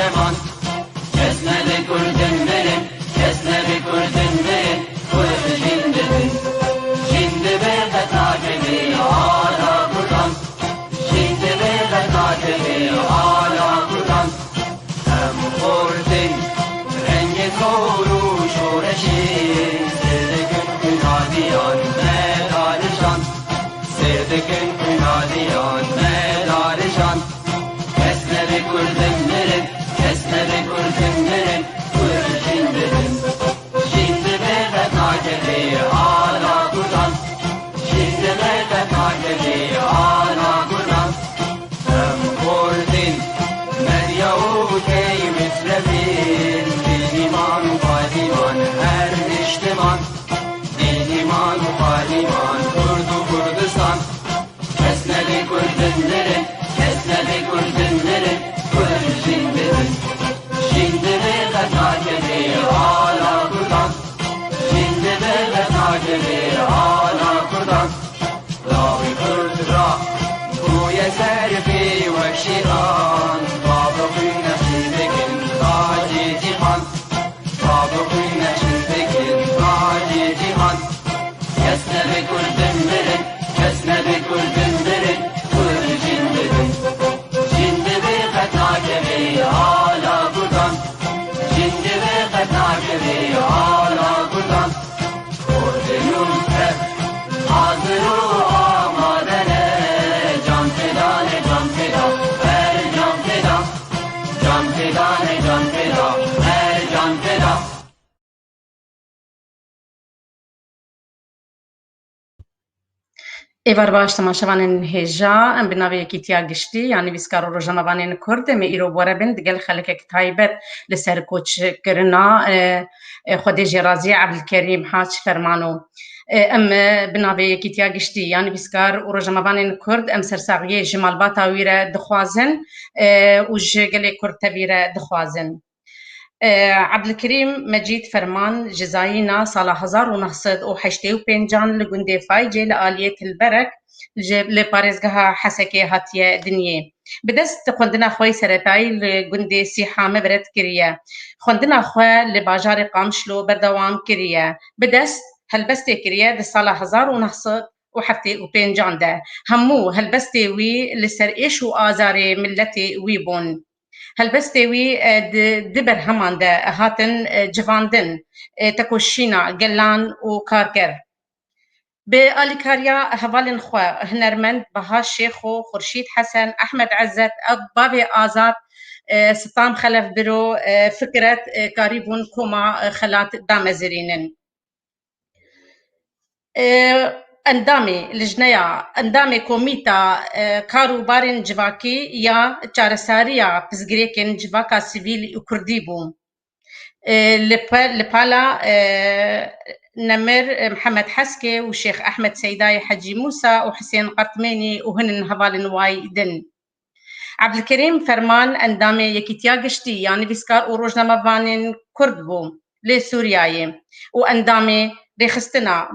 enişteman. Kesmedi kurdunların, kesmedi kurdunların, kuyruğu şindirin. Şimdi bir de takibi hala buradan. Şimdi bir de takibi hala buradan. Hem kurdun, rengi doğru şureşin. Sirdikin günadiyan, medalişan. Sirdikin günadiyan, medalişan. Kesmedi kurdunların, kesmedi kurdunların, kuyruğu şindirin. Şimdi bir de takibi hala buradan. Şimdi bir de takibi hala buradan. Hem kurdun, medyavut ey müsrefin. Din iman fadiman her iştiman. Din iman fadiman kurdu Kurdistan. Kesmedi kurdunların, kesmedi kurdunların, kuyruğu şindirin. Şimdi bir de takibi hala buradan. Şimdi bir de takibi hala buradan. Davi Kurdra, bu yeser fi vekşiran. Babı kuyna çizdikin taci cihan. Babı kuyna çizdikin taci cihan. Kesmedi kurdunların, kesmedi kurdunların, kuyruğu şindirin. Şimdi bir de takibi hala buradan. Şimdi bir de takibi hala buradan. Ordunun hep hazır-ı amadene. Can feda ne can feda, her can feda. Can feda ne can feda, her can feda. ایوار باش تماشاوانین هجا ام بناوی کیتیا گشتی یعنی ویسکار روزنامه‌وانین کرد می ایرو بوره بند گل خلک کتایبت لسر کوچ کرنا خودی جرازی عبدالکریم حاج فرمانو ام بناوی کیتیا گشتی یعنی ویسکار روزنامه‌وانین کرد ام سرساقیه جمال باتاویره دخوازن و جگل کرد تبیره دخوازن عبدالکریم مجید فرمان جزایینا سال 1985 لگنده فایجه لآلیت البرک لپارزگاه حسکه هاتیه دنیه بدست خوندنا خوی سرطایی لگنده سیحامه برد کریه خوندنا خوی لباجار قامشلو بردوام کریه بدست هلبسته کریه ده سال 1975 ده همو هلبسته وی لسر ایش و آزار ملت وی بون هلبسته وی دبر همان ده هاتن جواندن تکوشینا گلان و کارگر به آلیکاریا حوالن خواه هنرمند بها شیخ و خورشید حسن احمد عزت باب آزاد ستام خلف برو فكرة قريبون كما خلات دامزرينن اندامي لجنيا اندامي كوميتا كارو بارن جواكي يا چارساريا پزگريكن جواكا سيفيل وكردي بوم لبالا نمر محمد حسكي وشيخ أحمد سيداي حجي موسى وحسين قطميني وهن هبال واي دن عبد الكريم فرمان اندامي يكيتيا قشتي يعني بيسكار وروجنا مبانين كرد بوم لسورياي واندامي ريخستنا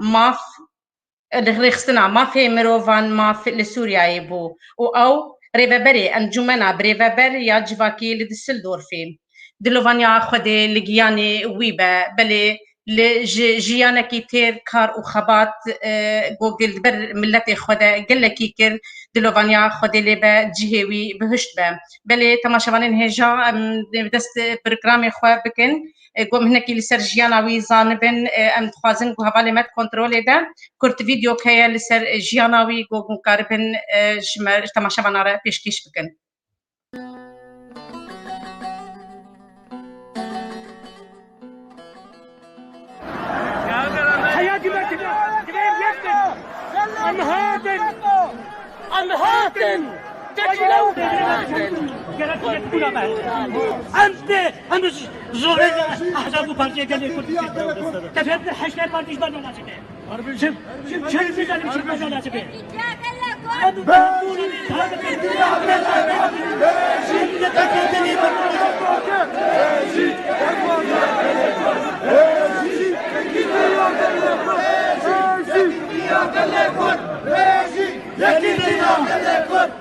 ما في مروفان ما في لسورياي بو او ريفابري انجمنا بريفابر يا جواكي لدسلدورفي دلوفانيا خدي لجياني ويبا بلي لجيانا كيتير كار وخبات جوجل بر ملتي خدا قال كيكر دلوفانيا خدي لبا جهوي بهشت با بلي تماشاوانين هجا دست برنامج خو بكن قوم هناك لسر جيانا وي زانبن ام خوازن كو حواله مت كنترول ده كرت فيديو كيا لسر جيانا وي جو كاربن تماشاوانا را پیشکش بکن I'm hurting. أنت زوجة أحزاب بارتي قال لي كنت تفهم حشنا بارتي بنا ناسبه شوف شوف ميزان شوف ميزان ناسبه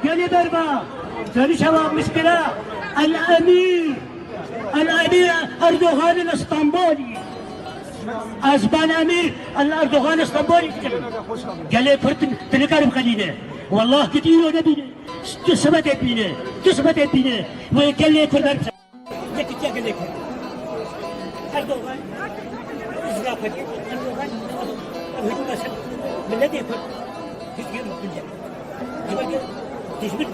يا بربا ثاني شباب مشكلة الأمير امیر اردوغان اسطنبولی ازبان امیر اردوغان اسطنبولی قال لي فرت تنكرم خلينا والله كثير نبينا تثبت بينا وقال لي كردان لك قال لي اردوغان ازرافه اردوغان هجوم اسد من الذي يفرق تجبر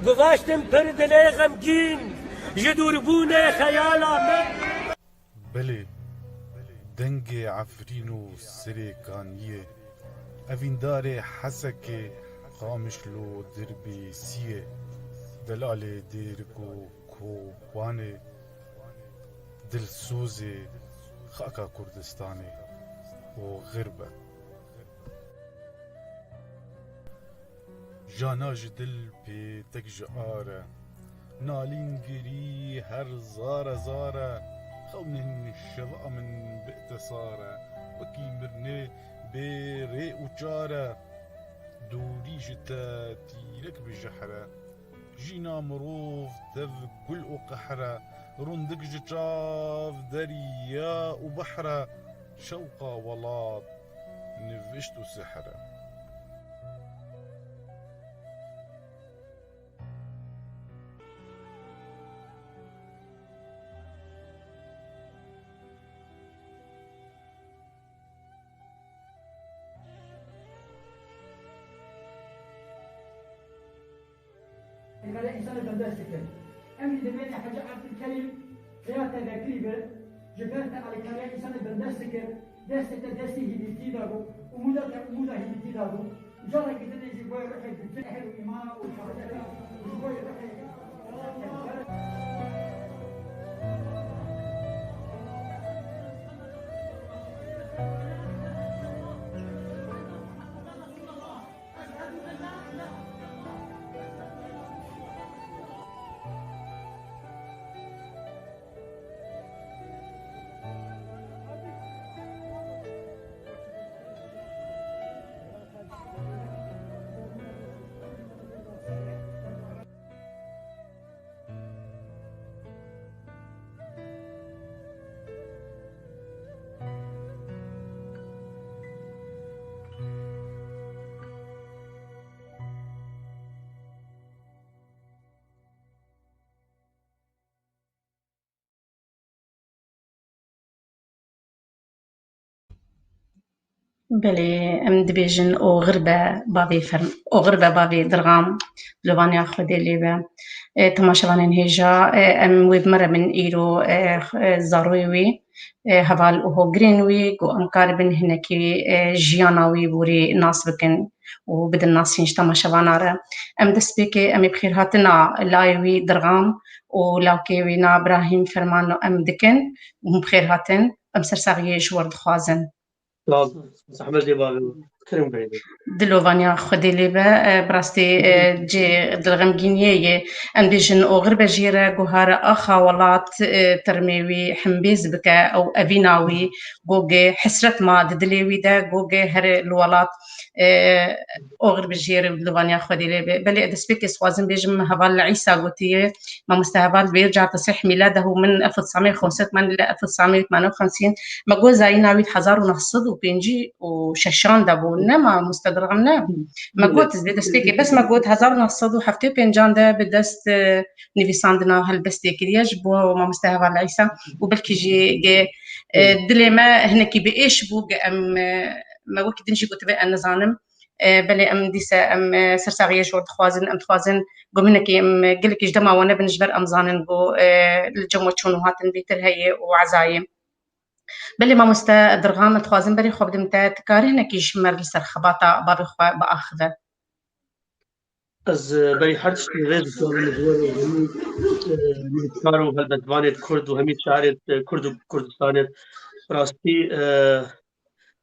گذاشتم پر دل غمگین جدوربون خیالا من بله دنگ عفرین و سریکانیه اویندار حسک خامشلو دربی سیه دلال دیرگو کوبانه دلسوز خاکا کردستانه و غربه جاناج دل پی تکج آره نالین گری هر زاره خونن شبا من بئتصاره وكي مرني بري وجاره دوري جتا تيرك بجحره جينا مروف تف كل قحره رندق جتاف دريا وبحره شوقة ولاد نفشت سحره الملاك إنسان بندستك أمي دماني حاجة عبد الكريم خياطة ذكريبة جبرت على كلام إنسان بندستك دستي هي دارو ومودا هي دارو جرى كده نجي بوي روحي بالفتح والإيمان والشهادة وبوي روحي بله ام دبیجن او غربه بابی فرم او غربه بابی درغام لبانیا خودی لیبه تماشاوانین هیجا ام ویب مره من ایرو زارویوی هوال او گرینوی گو امکار بن هنکی جیاناوی بوری ناس بکن و بدن ناسینش تماشاواناره ام دسپیکی ام بخیر هاتنا لایوی درغام و لاوکیوی نا ابراهیم فرمانو ام دکن و بخیر هاتن ام سرساغیه جورد خوازن زحمت بابی کریم برید دلوانیا خودی لیبه براستی جی دلغمگینیه ام بیجن او غرب جیره گوهر آخا ولات ترمیوی حمبیز بکه او اویناوی گوگه حسرت ما ددلیوی ده گوگه هر الولات او غرب جیره دلوانیا خودی لیبه بلی ادسبیک سوازن بیجم هوال عیسى قوتیه ما مستهبال بيرجع تصحيح ميلاده من 1985 ل 1958 ما جو زايناوي 1900 وبينجي وششان دابو نما مستدرغنا ما قلت زبيد ستيكي بس ما قلت 1900 وحفتي بينجان ده بدست نيفيساندنا هالبستي كرياج بو ما مستهبال على عيسى وبلكي جي دلي ما هناكي بإيش بو ام ما وقت دنجي قلت بقى نظانم بلي ام ديسا ام سرساغيه شورد خوازن ام خوازن قومنكي ام قلك جدما وانا بنجبر ام زانن بو الجمو تشونو هاتن بيتر هي وعزايم بلي ما مستا درغام تخوازن بري خوب دمتا تكارهنا كي جمر لسر خباطا بابي خوا باخذه از برای هر چیزی رد سوال نزول من کارو هالبدوانت کرد و همین شعرت کرد و کردستانت براستی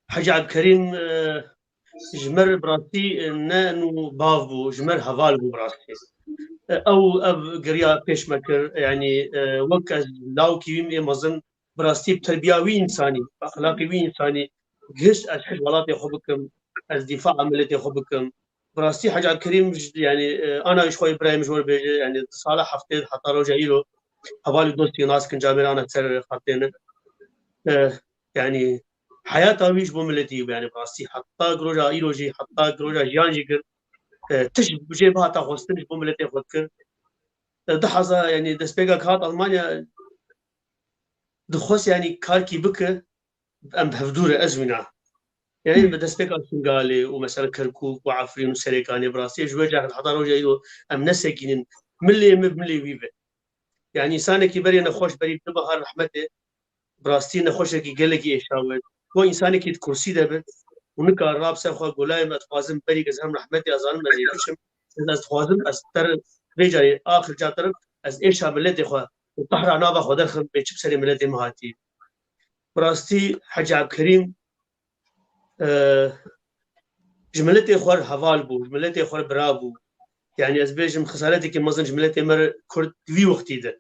حاج عبد الكريم جمر براستی نه نو باو بو جمر هوال بو براستی او قريا بيش مكر يعني وك لاو كيم مزن براستي بتربيوي انساني اخلاقي انساني جهش اشحش ولاتي خبكم از دفاع عملتي خبكم براستي حاج عبد الكريم يعني انا شوي ابراهيم جور بيجي يعني صالح حفتي حتى رجع له حوالي دوستي ناس كن جابر انا تسر خطين يعني حياته ويش بملتي يعني براستي حتى جروجا ايروجي حتى جروجا جيانجي تش بجيبها تاخذ بملتي خذكر دحظة يعني دسبيغا كات ألمانيا دخوس يعني كاركي بك أم بهفدور أزمنة يعني بدسبيغا سنغالي ومثلا كركوك وعفرين وسريكاني براسي جوجا الحضارة وجايلو أم نسكين ملي ويبه يعني إنسانك بري نخوش بري بنبهر رحمته براستي نخوشك يقلقي إيشاوت هو إنسانك كرسي دبت ونكا راب سرخوا قولاي ما تخوازم بري قزهم رحمتي أظالم نزيدشم از تخوازم از تر رجعي آخر جاترم از إيشا ملتي خوا وطحر عنابا خوا درخم بيتش بسري ملتي مهاتي براستي حاج عبد الكريم جملتي خوار حوال بو جملتي خوار برابو يعني از بيجم خسارتي كي مزن جملتي مر كرد في وقتي ده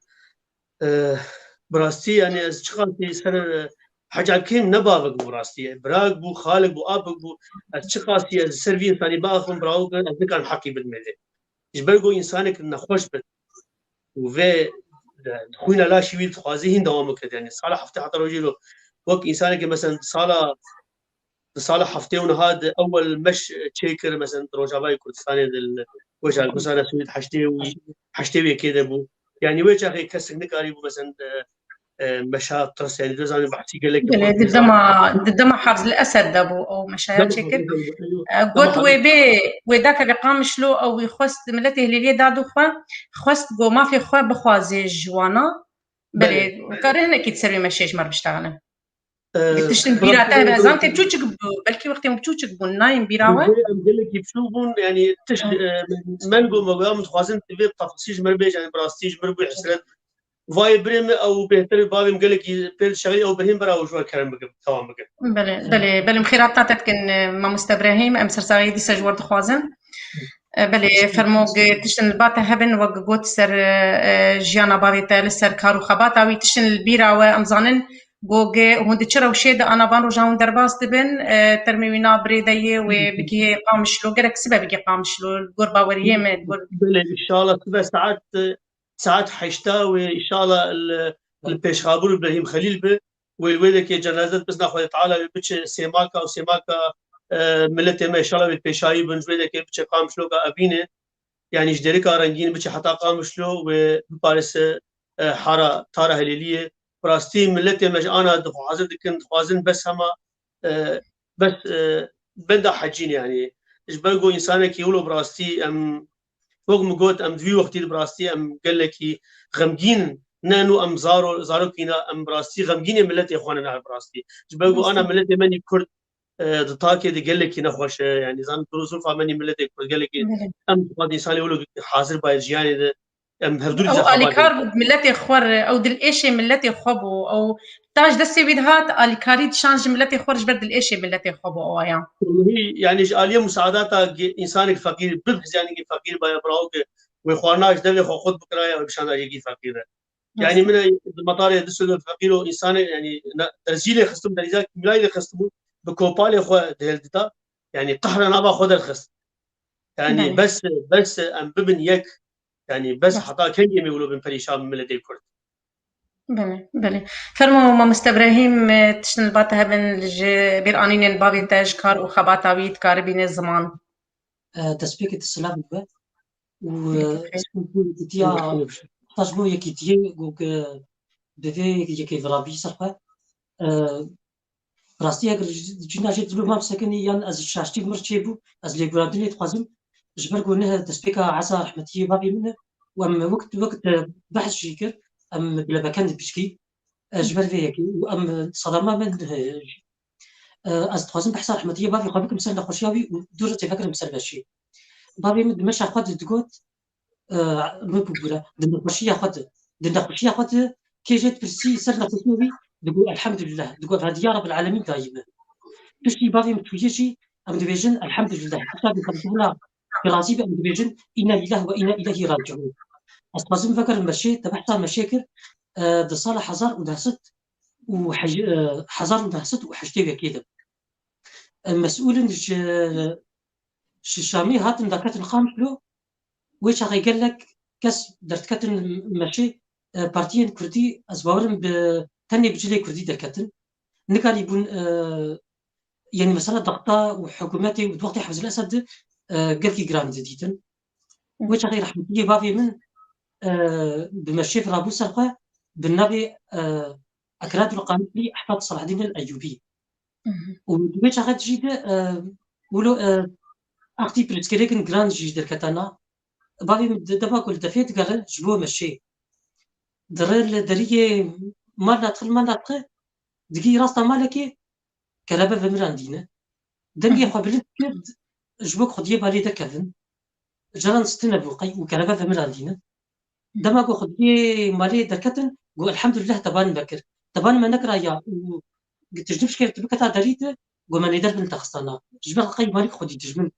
براستي يعني از شخصي سر حاج عبد الكريم نبابك براستي براق بو خالق بو ابك بو از شخصي از سيرفي انساني باخم براوك از كان حقي بالميدان جبرجو انسانك نخوش بت وفي خوينا لا شوي خوازي هين دوامك يعني صالح حفتي حتى رجيلو وك انسانك مثلا صالح حفتي ونهاد اول مش تشيكر مثلا روجاباي كردستاني وجه الكسانه سويد حشتي كده بو يعني وجه هي كسر نكاري بو مثلا مشات ترس يعني دوزاني بحكي قال لك ضد حافظ الاسد دابو او مشاهد شكل قلت وذاك بقام شلو او يخست ملته اللي دادو خست جو ما في خو بخوازي جوانا بلي وكارهنا كي تسوي مشيش مر بشتغلنا تشتم بيراته بازان تبچوچك بلكي وقت مبچوچك بون نايم بيراوه قال لك يبشوبون يعني تش منغو مقام خوازن تبي تفاصيل مربيج يعني براستيج مربي حسرت فاي بريم او بهتر بابي قال لك بيل شغلي او بريم برا وشو كلام بك تمام بك بلي مخيرات تاعتك كان ما مستبراهيم ام سرساغي دي سجور خوازن بلي فرموق تشن الباتا هبن وقوت سر جيانا بابي تال سر كارو خباتا وي تشن البيرا وامزانن گوگه هوند چرا وشید انا بان رو جاون درباست بن ترمينا بريديه وبكي قامشلو غيرك سبب بكي قامشلو غربا وريه مد بلي ان شاء الله 7 ساعات حشتا وان شاء الله البيش خابور ابراهيم خليل به والويلك جنازه بس ناخذ تعالى بتش سيماكا وسيماكا ملتي ما ان شاء الله بالبيشاي بنجويلك بتش قامشلو ابينه يعني جدريك رنجين بتش حتى قامشلو وبارس حاره تاره هليليه براستي ملتي مج انا حاضر كنت خوازن بس هما بس بندا حجين يعني ايش بلقوا انسانك يقولوا براستي ام فوق مقوت ام دوي وقتي براستي ام قال لك غمجين نانو ام زارو كينا ام براستي غمجين ملتي اخواننا براستي ايش بلقوا انا ملتي ماني كرد دطاكي دي قال لك نخوش يعني زان ظروف ماني ملتي كرد قال لك ام قد انسان يقولوا حاضر باي جياني ام هردول او اليكار ملتي خور او دل ايشي ملتي خبو او تاج دسي بيدهات اليكاري تشانج ملتي خورج برد الايشي ملتي خبو او يعني آلية مساعدات انسان فقير ببحث يعني فقير باي براوك واخواناش دبي خود بكرايا بشان يجي فقير يعني من المطار دسل فقير انسان يعني تسجيل خصم درجات ملاي خصم بكوبال خو دهلتا يعني قهر انا باخذ الخصم يعني بس ام ببن يك يعني بس حطا كان يقولوا بن فريشان من لدي الكرد بله فرمو ما مستبراهيم تشن الباتا هبن بيرانين بابي تاج كار وخباتا ويت كار بين الزمان تسبيك السلام بقى و تيا تجمو يكيتي غوك بفي يكي فرابي صفا راستي اگر جنا جيت لو ما سكني يان از شاشتي مرشيبو از لي غرادني تخازم جبر قلنا تسبيك عسى رحمتي بابي منه وام وقت بحث شيكر ام بلا كان بشكي جبر فيك وام صدمه من از تخازم بحث رحمتي بابي قبل مثلا خوشياوي ودور تفكر مثلا بشي بابي مش اخذ تقول مبوبرا دنا خوشيه اخذ كي جات برسي سرنا خوشياوي تقول الحمد لله تقول هذه يا رب العالمين دايما تشتي بابي متويجي ام ديفيجن الحمد لله حتى بخلصنا برازي بأم دبيجن إنا لله وإنا إليه راجعون أصبازم فكر المشي تبعتها مشاكل دصالة حزار ودهست حزار ودهست وحشتي كده المسؤول شامي هاتن دكاتن خامس له ويش هاي قال لك كس درت كاتن ماشي بارتيين كردي أزبارم بتاني بجلي كردي دكاتن نقال يبون يعني مثلا ضغطة وحكوماتي وضغط حفظ الأسد قال كي جراند جديدا ويش هاي رحمة الله بافي من بمشي في رابو سرقة بالنبي أكراد القانون لي أحفاد صلاح الدين الأيوبي ويش هاي جديد ولو أختي بريسكريكن جراند جديد الكتانا بابي دابا قلت دفيت قال جبوه مشي درل دريه ما ندخل دقي راسنا مالكي كلابه بمران دينا دنقي قبل كرد جبوك خديه بالي دكفن جران ستنا بوقي وكلابه بمران دينا دما قو خديه مالي دكتن قو الحمد لله تبان بكر تبان ما نقرا يا قلت جبش كيف تبكتا دريته قو ما ندير بنت خصنا جبل قي مالك خدي تجمنت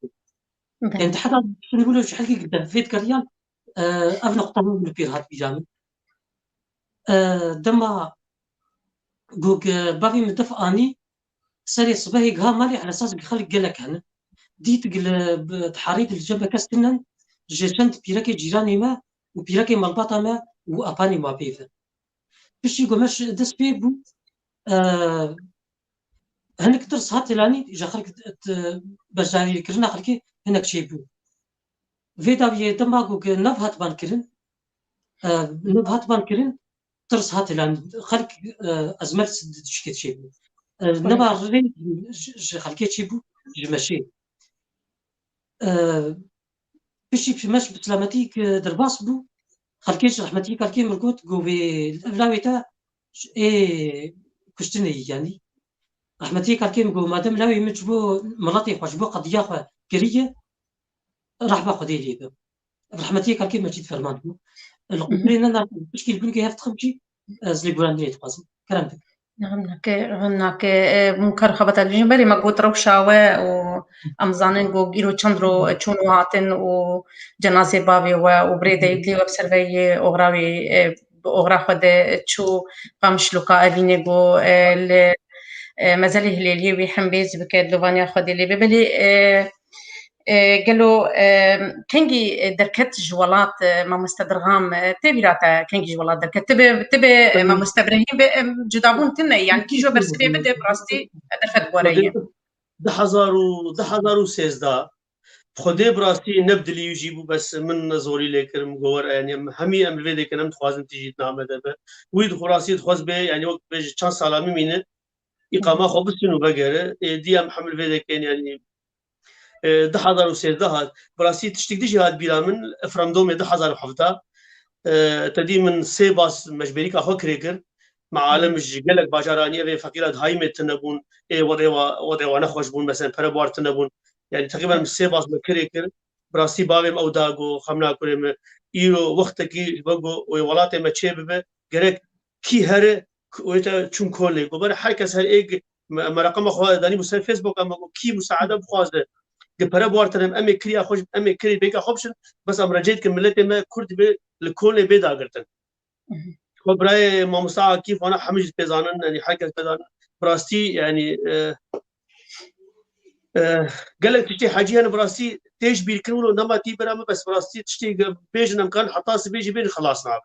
يعني حتى نقولوا شحال كي قدام فيت كريال أف نقطة من البير هات بيجامل دما قوق باغي مدف اني سري صباحي قها مالي على اساس بيخلي قالك هنا ديت قل تحاريت الجبهه كاستنن جيشنت بيراكي جيراني ما وبيراكي ملبطه ما واباني ما بيفا باش يقومش دس بيبو هناك درس هات لاني جا خلك باش جاري كرنا خلكي هناك شيبو فيدا بي دما قوق نبهات بانكرن نبهات بانكرن درس هات لاني خلك ازمات سد شكيت شيبو نبع الرين خلكي شيبو جماشي بشي في مش بسلامتيك درباس بو خلكيش رحمتيك خلكي مرقوت قوبي الأولاويتا إيه كشتني يعني رحمتيك خلكي مقو مادام لاوي مجبو ملاتي خوشبو قضية خو كريه راح باخذ لي رحمتيك خلكي مجيد فرمان بو القبرين أنا بشكل بنكي هفت خمشي زلي بولانية تقاسم كلامك هناك منكر خبط الجنبري ما قلت روشاوة وأمزانين جو جيرو تشندرو تشونو هاتن وجنازة بابي وبريدة يدلي وبسرفي أغراوي أغرا خد تشو قامشلوكا أبيني جو مازالي هليلي ويحمبيز بكاد لوفانيا خد اللي ببلي قالوا كنجي دركت جوالات ما مستدرغام تبيراتا كنجي جوالات دركت تبي ما مستبرهين جدابون تنا يعني كي جو برسبي بده براستي درفت بوريه ده هزار و سيزدا خدي براستي نبدلي يجيبوا بس من زوري لكرم جوار يعني همي أم الفيديو كنم تخوازن تيجي نعمل ده ويد خراسي تخواز به يعني وقت بيج كان سلامي مينه إقامة خبصينه بقرة دي أم حمل فيديو كان يعني 10,000 هات براسي تشتكديش هاد بيلا من فرندوم 10,007 تدي من سي باس مجبريك اخو كريكر مع عالم قالك باجارانيه في فقيرات هاي متنبون وضع نخوش بون مثلا بربوار تنبون يعني تقريبا سي باس كريكر براسي باغم او داغو خمنا كريم ايرو وقتكي بغو ولاتي ما تشيبه غيرك كي هره ويتا چون كولي gobar herkes her ek رقم اخو داني مسا فيسبوك اما كي مساعده بخوازه جبرة بوارتنم أمي كريا خوش أمي كري بيكا خوبشن بس أم رجيت كملتي ما كرد بي لكل بيدا قرتن خبراي ما مساعة كيف أنا حمج بيزانن يعني حركة بيزانن براستي يعني قال لك تشتي حاجي أنا براستي تيج بيركنولو نما تي برام بس براستي تشتي بيج نمكان حتى سبيج بين خلاص نعم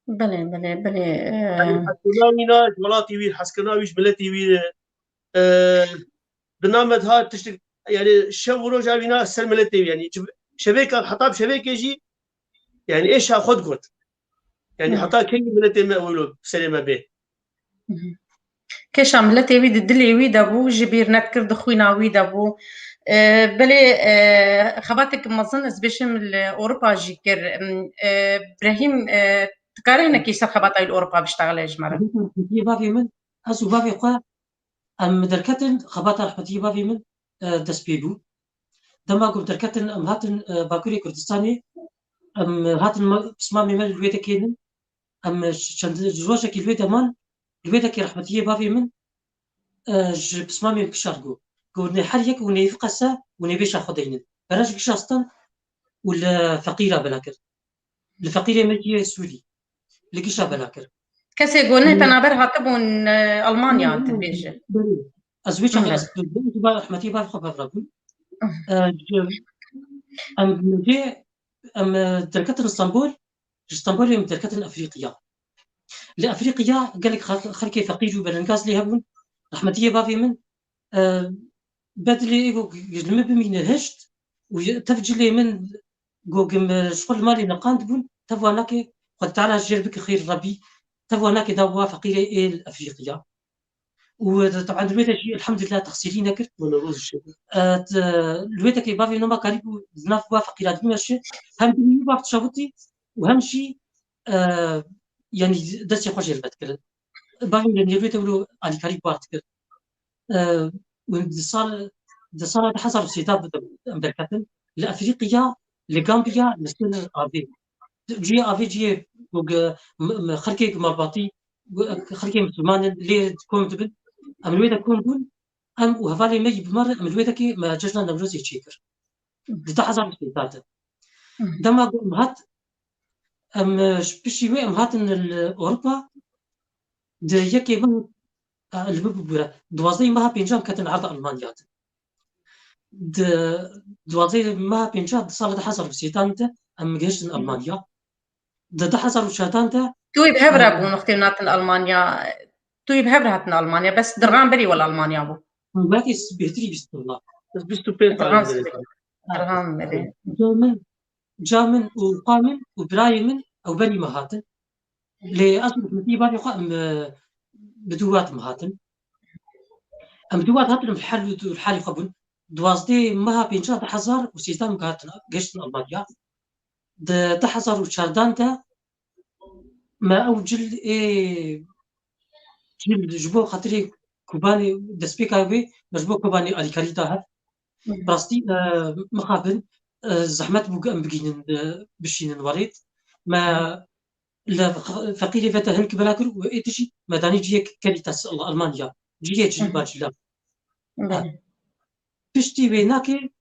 بله يعني حسكناوينا ولاتي وير حسكناويش بلتي وير برنامج هذا تشتي يعني شو جاوينا السلملتي يعني شبكه حطاب شبكه يجي يعني ايش هاخذ قلت يعني حطا كل ملتي ما اقولوا سلمه به كيش عملتي ويد الدلي ويد ابو جبير نكر دخوينا ويد ابو بلي خباتك مظن سبيشم اوروبا جيكر ابراهيم تقارينا كيس خباطاي اوروبا بيشتغل يا جماعه بابي من اسو بابي قا ام دركتن خباطه رحمتي بابي من دسبيبو دما قلت دركتن ام هاتن باكوري كردستاني ام هاتن اسمامي مال الويتا كينن ام شند جروشا كي الويتا مان الويتا كي رحمتي بابي من اسمامي بشارقو قلنا حريك وني فقسا وني بيش اخذين براش شخصا ولا فقيرة بلاكر الفقيرة مجي سوري لقيشة بلاكر كسي قولنا تنابر هاتبون ألمانيا أنت بيجي أزويش أخي أستودنت با رحمتي با خبر ربون أم جي أم دركة اسطنبول يوم دركة أفريقيا لأفريقيا قال لك خلكي فقير وبرنكاز لي هبون رحمتي بافي من بدلي إيجو يجلم بمين هشت وتفجلي من جوجم شغل مالي نقاند بون تفواناكي قد تعالى جربك خير ربي تفواناكي دوا فقيرة إيه أفريقيا وطبعا الويتا الحمد لله تخسرين كرت الويتا كي بافي نوما قريب ناف وافق الى دمشق هم دنيا باب تشابطي وهم شيء يعني دسي خوش البتكر بافي من الويتا ولو على قريب بارتكر وصار ده حصل سيتاب امريكان لافريقيا لغامبيا مثل افي جي خلكي مرباطي خلكي مسلمان اللي تكون تبن أملويدا كون بون أم وهفالي مي بمرة أملويدا كي ما جشنا نمروز يشيكر ده حزام سيطاته دما مهات أم بشي أم هات إن أوروبا ده يكي من الببورة دوازي مها بينجام كتن عرض ألمانيات ده دوازي مها بينجام صار ده حصل سيطانته أم جيش ألمانيا ده حصل شاتانته توي بهبرة بو نختينات ألمانيا توي بهبرة ألمانيا بس درغام بري ولا ألمانيا بو باقي بيهتري بسم الله بس بيستو بيت درغام بري جامن وقامن وبرايمن أو بني مهاتن لأصل في بعض يقام بدوات مهاتن أم دوات هاتن في الحال قبل دوازدي مها بينشات حزار وسيستم كاتن جيش ألمانيا ده حزار وشاردان ده ما أوجل جل جبو خاطري كوباني دسبيكا بي مجبو كوباني أليكاريتا هات براستي مخابن زحمت بقين بشين وريد ما لا فقيري فتا هنك بلاكر وإتشي مداني جيك كاريتاس ألمانيا جيك جلباج لا بشتي بيناكي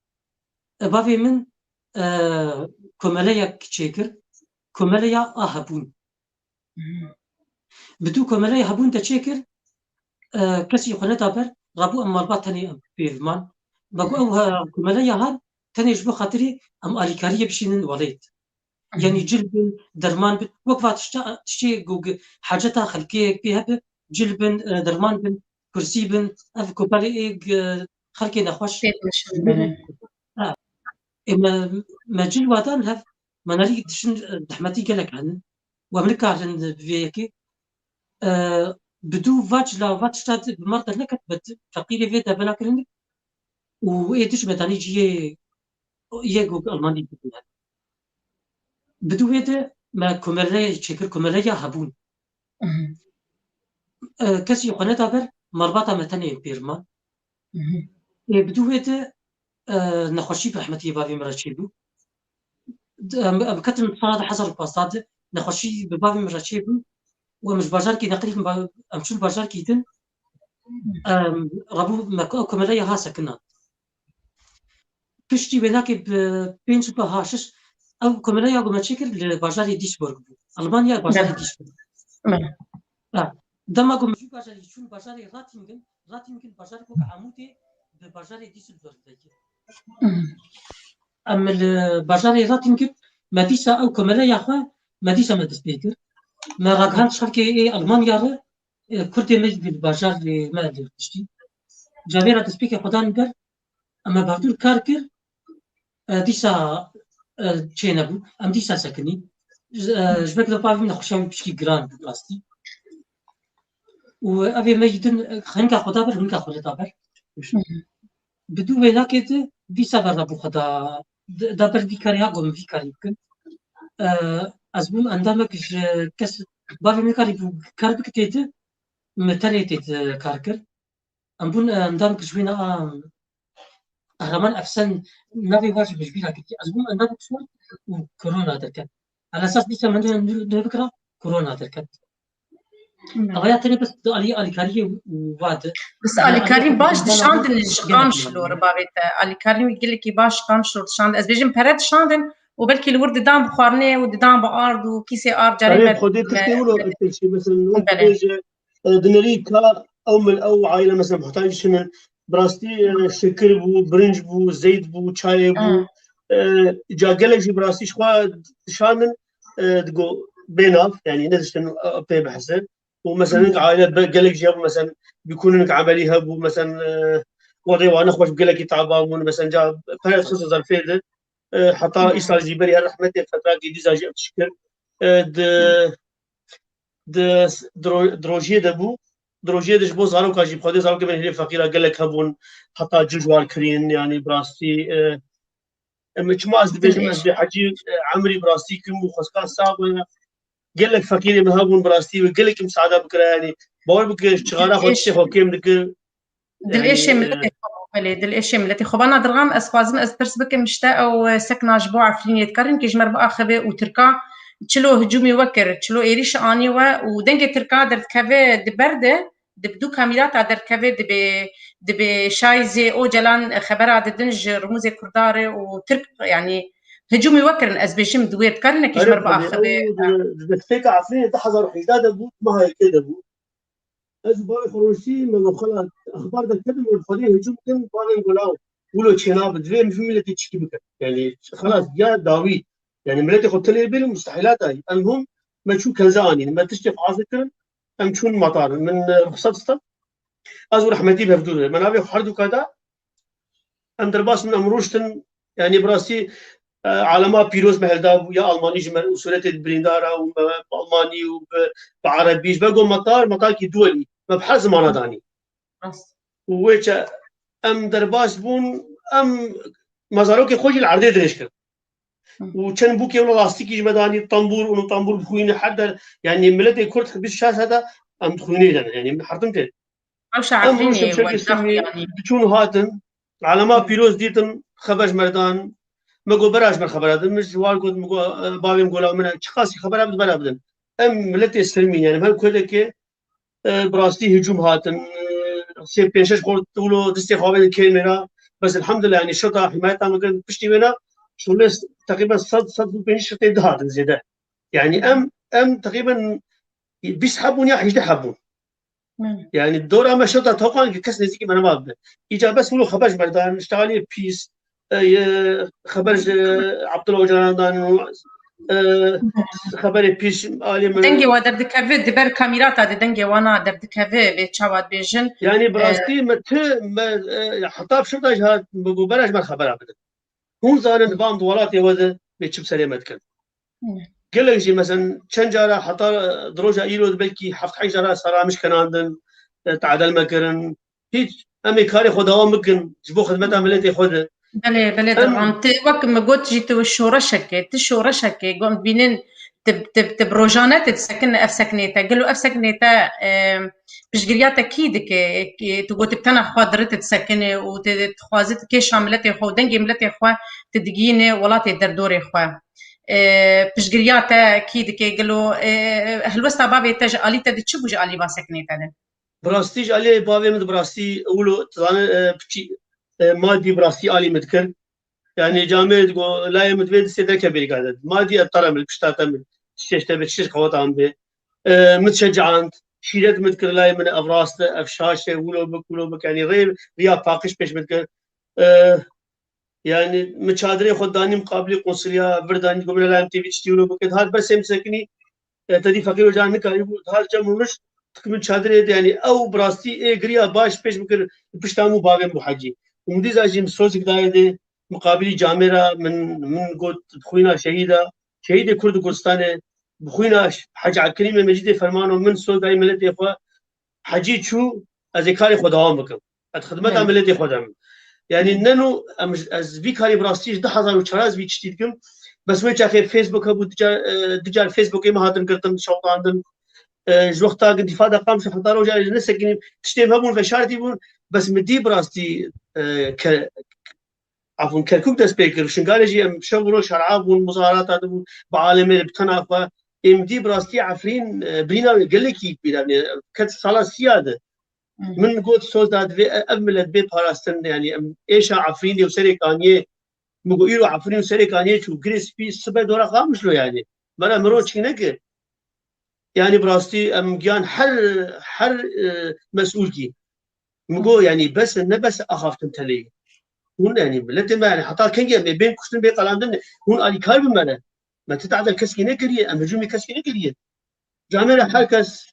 بافي من كوماليا كتشيكر كوماليا هبون بدو كوماليا هبون تشيكر كسي خلنا بر رابو أم مربات تاني بيرمان بقو أو كوماليا هاد تاني يجبو خاطري أم أليكارية بشينن وليد يعني جلب درمان وقفات تشتي جوج حاجتها خلقية بيها جلب درمان بن كرسي بن أفكو بالي خلقي نخوش ما جل وادان هف ما نريد شن دحمتي قالك عن وأمريكا عن فيكي بدو فاج لا فاج شتات بمرض لك بت فقيري فيدا بلاكرنك وإيدش مداني جي يجوج ألماني بتوعه بدو هذا ما كمالية تشكر كمالية هبون كسي يقنع تابر مربطة متني بيرمان بدو هذا نخشي برحمتي بابي مرشيبو بكتر صار حصل الباستاد نخشي ببابي مرشيبو ومش بازار كي نقريب أمشون بازار كيدن ربو ما كمالية ها سكنات بشتي بيناك بين سبا هاشش أو كمالية قم تشكر لبازار ديسبورغ ألمانيا بازار ديسبورغ دما قم في بازار شون بازار راتينغن بازار كوك عمودي ببازار ديسبورغ أما البازار راتينغن مديسة أو كمالية أخوة مديسة ما تسبيكر ما راجعان شركة ألمانيا كرتي مجد البازار ما أدري تشتي جابيرة تسبيكر خدان بر أما بعدور كاركر ديسا تشينابو أم ديسا سكني جبك لبابي من خوشاوي بشكي جران بلاستي وأبي مجدن هنكا خدابر هنكا خدابر بدو ولا كده ديسا برابو خدا دابر فيكاريا قوم فيكاري كن أزبون عندما كس بابي مكاري كاربك تيت متري تيت كاركر أمبون عندما كشوينا أهرمان أفسن نبي واجب بيجبيها كتير أزبون عندما كشوي وكورونا تركت على أساس ديسا من نبكرة كورونا تركت أغاياتني بس علي كاري وواد بس Ali Karim baş dişandın قامشلو ربابته Ali Karim يقول لك باش قامشلو دشاند از بيجن برد شاندن وبلكي الورد دام بخارنه ودام بارد وكيسي ار يعني جريمه خدي تختيولو أكثر شيء مثلا بلى. دنريكا أو من أو عائلة مثلا محتاج شنو براستي شكر بو برنج بو زيت بو شاي بو جا قلق براستي شخوا شانن تقو بيناف يعني ندشتن أبي بحسن ومثلا عائلة قلق جاب مثلا بيكون لك عمليها بو مثلا وضعي وانا خوش بقلق تعبان مثلا جاب فرد خصوصا الفيدة حتى إيصال جيبري هالرحمة فترة جديدة جاء تشكر دروجيه دبو دروجيه دش بو زارو كاجي بخدي زارو كمان هي فقيره قال لك هبون حتى جوجوار كرين يعني براستي مش ما از بيجم از بحجي عمري براستي كم خسكان صعب قال لك فقير من هبون براستي وقال لك مساعده بكره يعني بقول بك شغاله خدتي حكيم دك دل اشي ملتي بلي دل اشي ملتي خبانا درغام اسفازم از برس بك مشتا او سكنا جبوع عفرين يتكرن كيج مربع خبي وتركا تشلو هجومي وكر تشلو ايريش اني ودنجي تركا درت كافي دبرده دبدو كاميرات درت كافي دبي شايزي او جلان خبرها دنج رموز كرداري وترك يعني هجومي وكر از بيشم دوير كرن كيج مربع خبي دك عفرين تحضر حداد ابو ما هي كده ابو أزبار خروشي من خلال أخبار ده كده من الفريق هجوم كم بارين قلاو ولو تشينا بدري مش ملتي تشكي بك يعني خلاص جاء داوي يعني ملتي خدت لي بيل مستحيلات هاي المهم ما تشوف كنزاني لما تشتف عاصكر أم تشون مطار من رخصة ستا أزور رحمتي بهفدوده منابع حردو كذا أم درباس من أمروشتن يعني براسي علامات بيروز مهلدا يا ألماني جمر وسورة بريندارا وألماني وعربيش بقوا مطار كي دولي ما بحال زمان داني ويش ام درباس بون ام مزاروك خوجي العرضيه دريشكر وكان بوكي ولا لاستيكي مداني طنبور ونطنبور بخويني حدا يعني ملتي كرت بالشاس هذا ام تخويني يعني حرتمت مش عارفين يعني بتشونو هاتن علامات بيروز ديتن خبج مردان مقو براش من خبرات مش والقود مقو بابي مقولا من شخاصي خبرات بلا بدن ام ملتي سلمين يعني هم كلك براستي هجوم هاتن سي بيشش قلت له دستي خوابي الكاميرا بس الحمد لله يعني الشرطه حمايتها ما كانت بشتي منها شو ليس تقريبا صد بين شرطه دهات زياده يعني ام تقريبا بيسحبون يا يحبون يعني الدور اما الشرطه توقع كسر نزيكي من ما بده اجا بس ولو خبرش مردان اشتغالي بيس خبرش عبد الله جلال خبري بيش دنگي ودر دكافي دبر كاميرات هذه دنگي وانا در دكافي بيتشاوات بيجن يعني براستي ما حطاب شرطه جهات بلاش ما خبرها بدك هون زان نظام دولات يوزن بيتشب سلامت كان قال لك شيء مثلا شنجره حطا دروجه ايرو بلكي حفت حجره صار مش كان عندن تعادل مكرن هيك امريكاني خدها ممكن جبو خدمتها ملتي خدها بلي درغام وقت ما قلت جيت الشورشكه تشورشكه قمت بينن تب روجانات تسكن اف سكنيتا قالوا اف سكنيتا باش قرياتا كيدك تقول تبتنا خاطرت تسكني وتخوازت كي شاملتي خو دنجي ملتي خو تدقيني ولا تدردوري خو باش قرياتا كيدك قالوا هل وسط بابي تج الي تدشبو جالي با سكنيتا براستيج عليه بابي مد براستي اولو تزان مادي براستي الي مذكر يعني جامعة تقول لا يمتبيد استدرك كبير قاعدة مادي الطرم البشتات من الشيشة بالشيش قوات عم به متشجعان شيرت مذكر لا من أفراسته أفشاشة ولو بك يعني غير ريا باقش بيش مذكر يعني متشادرين خداني مقابلي قنصلية برداني قبل لا يمتبي تشتيولو بك هذا بس مسكني تدي فقير وجان مكاني هذا جمهورش تكمل شادرين يعني أو براستي إيه قريا باش بيش مذكر بشتامو باغي محاجي ومدي زاجي مسوسك دايدي مقابلي جامرة من قلت بخوينا شهيدة كرد كردستان بخوينا حاج عكريم مجيد فرمانه من سود اي ملتي اخوة حجي شو ازكاري خدام بكم خدمتها ملتي خدام يعني ننو از بيكاري براستيش ده حزار وشراز بيتشتيدكم بس ويش اخي فيسبوك ابو دجال فيسبوك ما هاتن كرتم شوط عندن جوقتا انتفاضه قام شفطار وجا نسكني تشتم هبون فشارتي بون بس مدي براستي عفوا كركوك دست بيكر شنقالجي ام شغلوا شرعاب والمظاهرات هذا بعالمين بتنافى امدي براستي عفرين برينا قال لك يعني كانت صلاة سيادة من قلت سوزاد في أملت بي باراستن يعني إيش عفرين وسري كانيه مقولوا عفرين وسري كانيه شو جريس في السبع دورة خامس له يعني بلا مروج هناك يعني براستي أم جان حر مسؤولتي مقول يعني بس بس أخاف تمتلي هون يعني بلد ما يعني حتى كان يعني بين كشتن بي قلاندن هون علي كارب ماله ما تتعدل كسكي نقريه أم هجومي كسكي نقريه جامعة حركس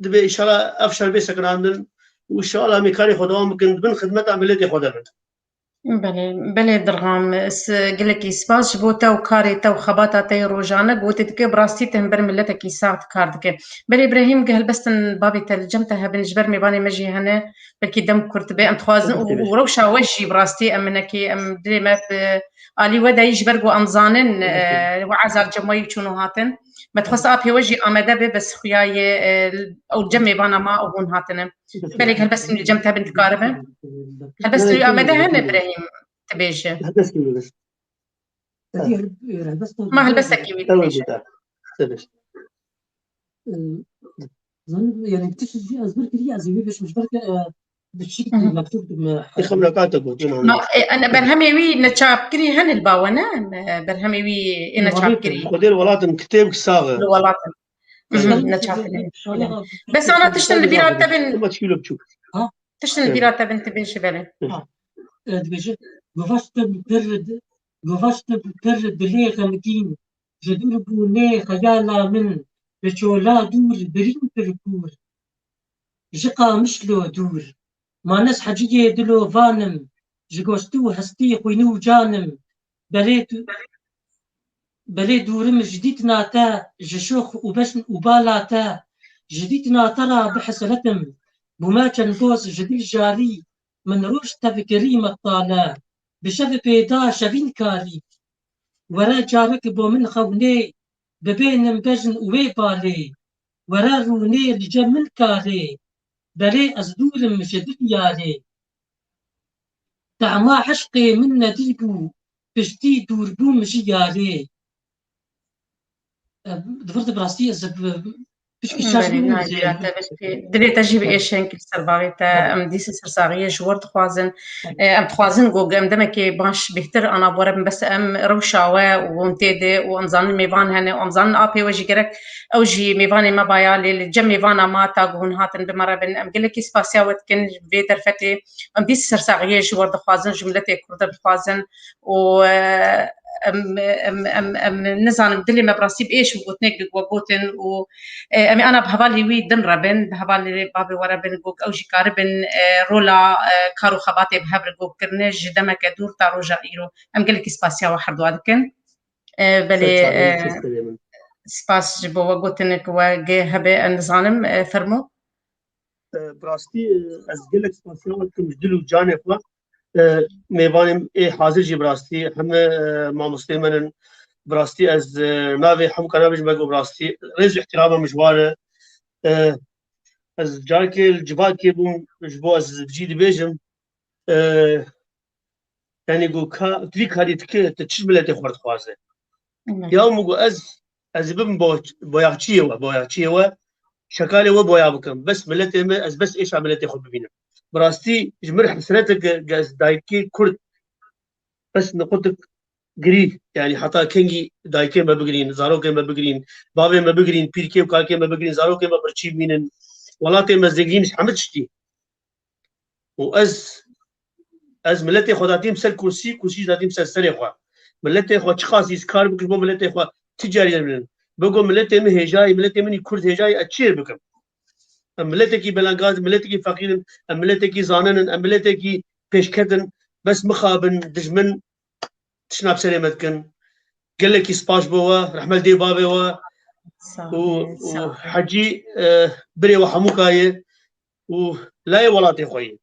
دبي إن شاء الله أفشل بي سكراندن وإن شاء الله ميكاري خدام ممكن بن خدمة عملية خدام بله درغام قلك سباس بوتا وكاري تا وخباتا تي روجانا قوتتك براستي تنبر ملتك يساعد كاردك بل ابراهيم قال بس بابي ترجمتها بنجبر ميباني مجي هنا بلكي دم كرت بي ام توازن وروشا وجي براستي ام منكي ام دريما الي ودا يجبرقو امزانن وعزال جموي شنو هاتن ما تخص ابي وجي امدا بي بس خياي او جمي بانا ما او هون هاتن بلك هل بس من جمتها بنت كاربه هل بس امدا هنا ابراهيم تبيجه بس كيلو بس ما هل بس اكيد تبيجه يعني بتشجع أزبر كذي أزوي مش بركة بالشكل مكتوب يخمنا كاتبو انا برهمي وي نتشاب كري هن الباونا برهمي وي انا تشاب كري خدير ولاتن كتاب صاغه الولات نتشاب بس انا تشتن البيرات تبن ما تشيلو بتشوف تشتن البيرات تبن تبن شبله دبيجة قفشت بتر بليغ مدين جدور بوني خيالا من بشولا دور برين بركور جقا مشلو دور ما ناس حجية دلو فانم جقوستو هستي خوينو جانم بلي دورم جديد ناتا جشوخ وبشن وبالاتا جديد ناترا بحسرتم بما كان قوس جديد جاري من روش تفكري مطالا بشف بيدا شفين كاري ورا جارك بو من خوني ببينم بجن وي بالي ورا روني لجمل كاري بلي أزدورم جديد ياري تعما حشقي من نديبو بشتي دوربو مجياري دفرت براستي دلي تجيب ايشين كل سرباغيتا ام ديس سرساغيه جور تخوازن ام تخوازن جو ام دمكي باش بيتر انا بورب بس ام روشاوا وانتيدي وامزان ميفان هنا وامزان ابي وجي كرك او جي ميفان ما بايا للجم ميفانا ما تاغون هاتن بمربن ام قال لك سباسيا وتكن فيتر فتي ام ديس سرساغيه جور تخوازن جملتي كرد تخوازن و ام نزان بدلي ما براسي بايش وقوتنك وقوتن و امي انا بهبالي وي دن ربن بهبالي بابي ورا بن جوك او جيكار بن رولا كارو خباتي بهبر جوك كرنج دمك دور تارو جايرو ام قال لك سباسيا واحد وادكن بلي سباس جبو وقوتنك وجه هبه نزانم فرمو براستي از قال لك سباسيا ولكن جدلو جانب ميبانم اي حاضر جي براستي هم مع مسلمين براستي از نافي حم كنابج بقو براستي ريز احترامه مجواره از جاكي الجبال كيبون جبو از بجيد بيجم يعني جو كا تريك هذه تشمل تخورد خوازه يوم جو از بم بوياچيوا شكالي وبويا بكم بس ملتي از بس ايش عملتي خد بينا براستي جمر حسنتك جاز دايكي كرد بس نقطك جري يعني حتى كينجي دايكي ما بقرين زاروكي ما بقرين بابي ما بقرين بيركي وكالكي ما بقرين زاروكي ما برشي مينن ولاتي مزدقين حمدشتي واز ملتي خداتي مسل كرسي ذاتي مسل سريخوا ملتي خو تشخاص يسكار بكم ملتي خو تجاري من بقول ملتي من هجاي ملتي من كرد هجاي اتشير بكم ملتي كي بلانغاز ملتي كي فقير ملتي كي زانن ملتي كي بيشكدن بس مخابن دجمن تشناب سلامتكن قال لك سباش بوا رحمل دي بابي وحجي بري وحموكاي ولا ولاتي خوي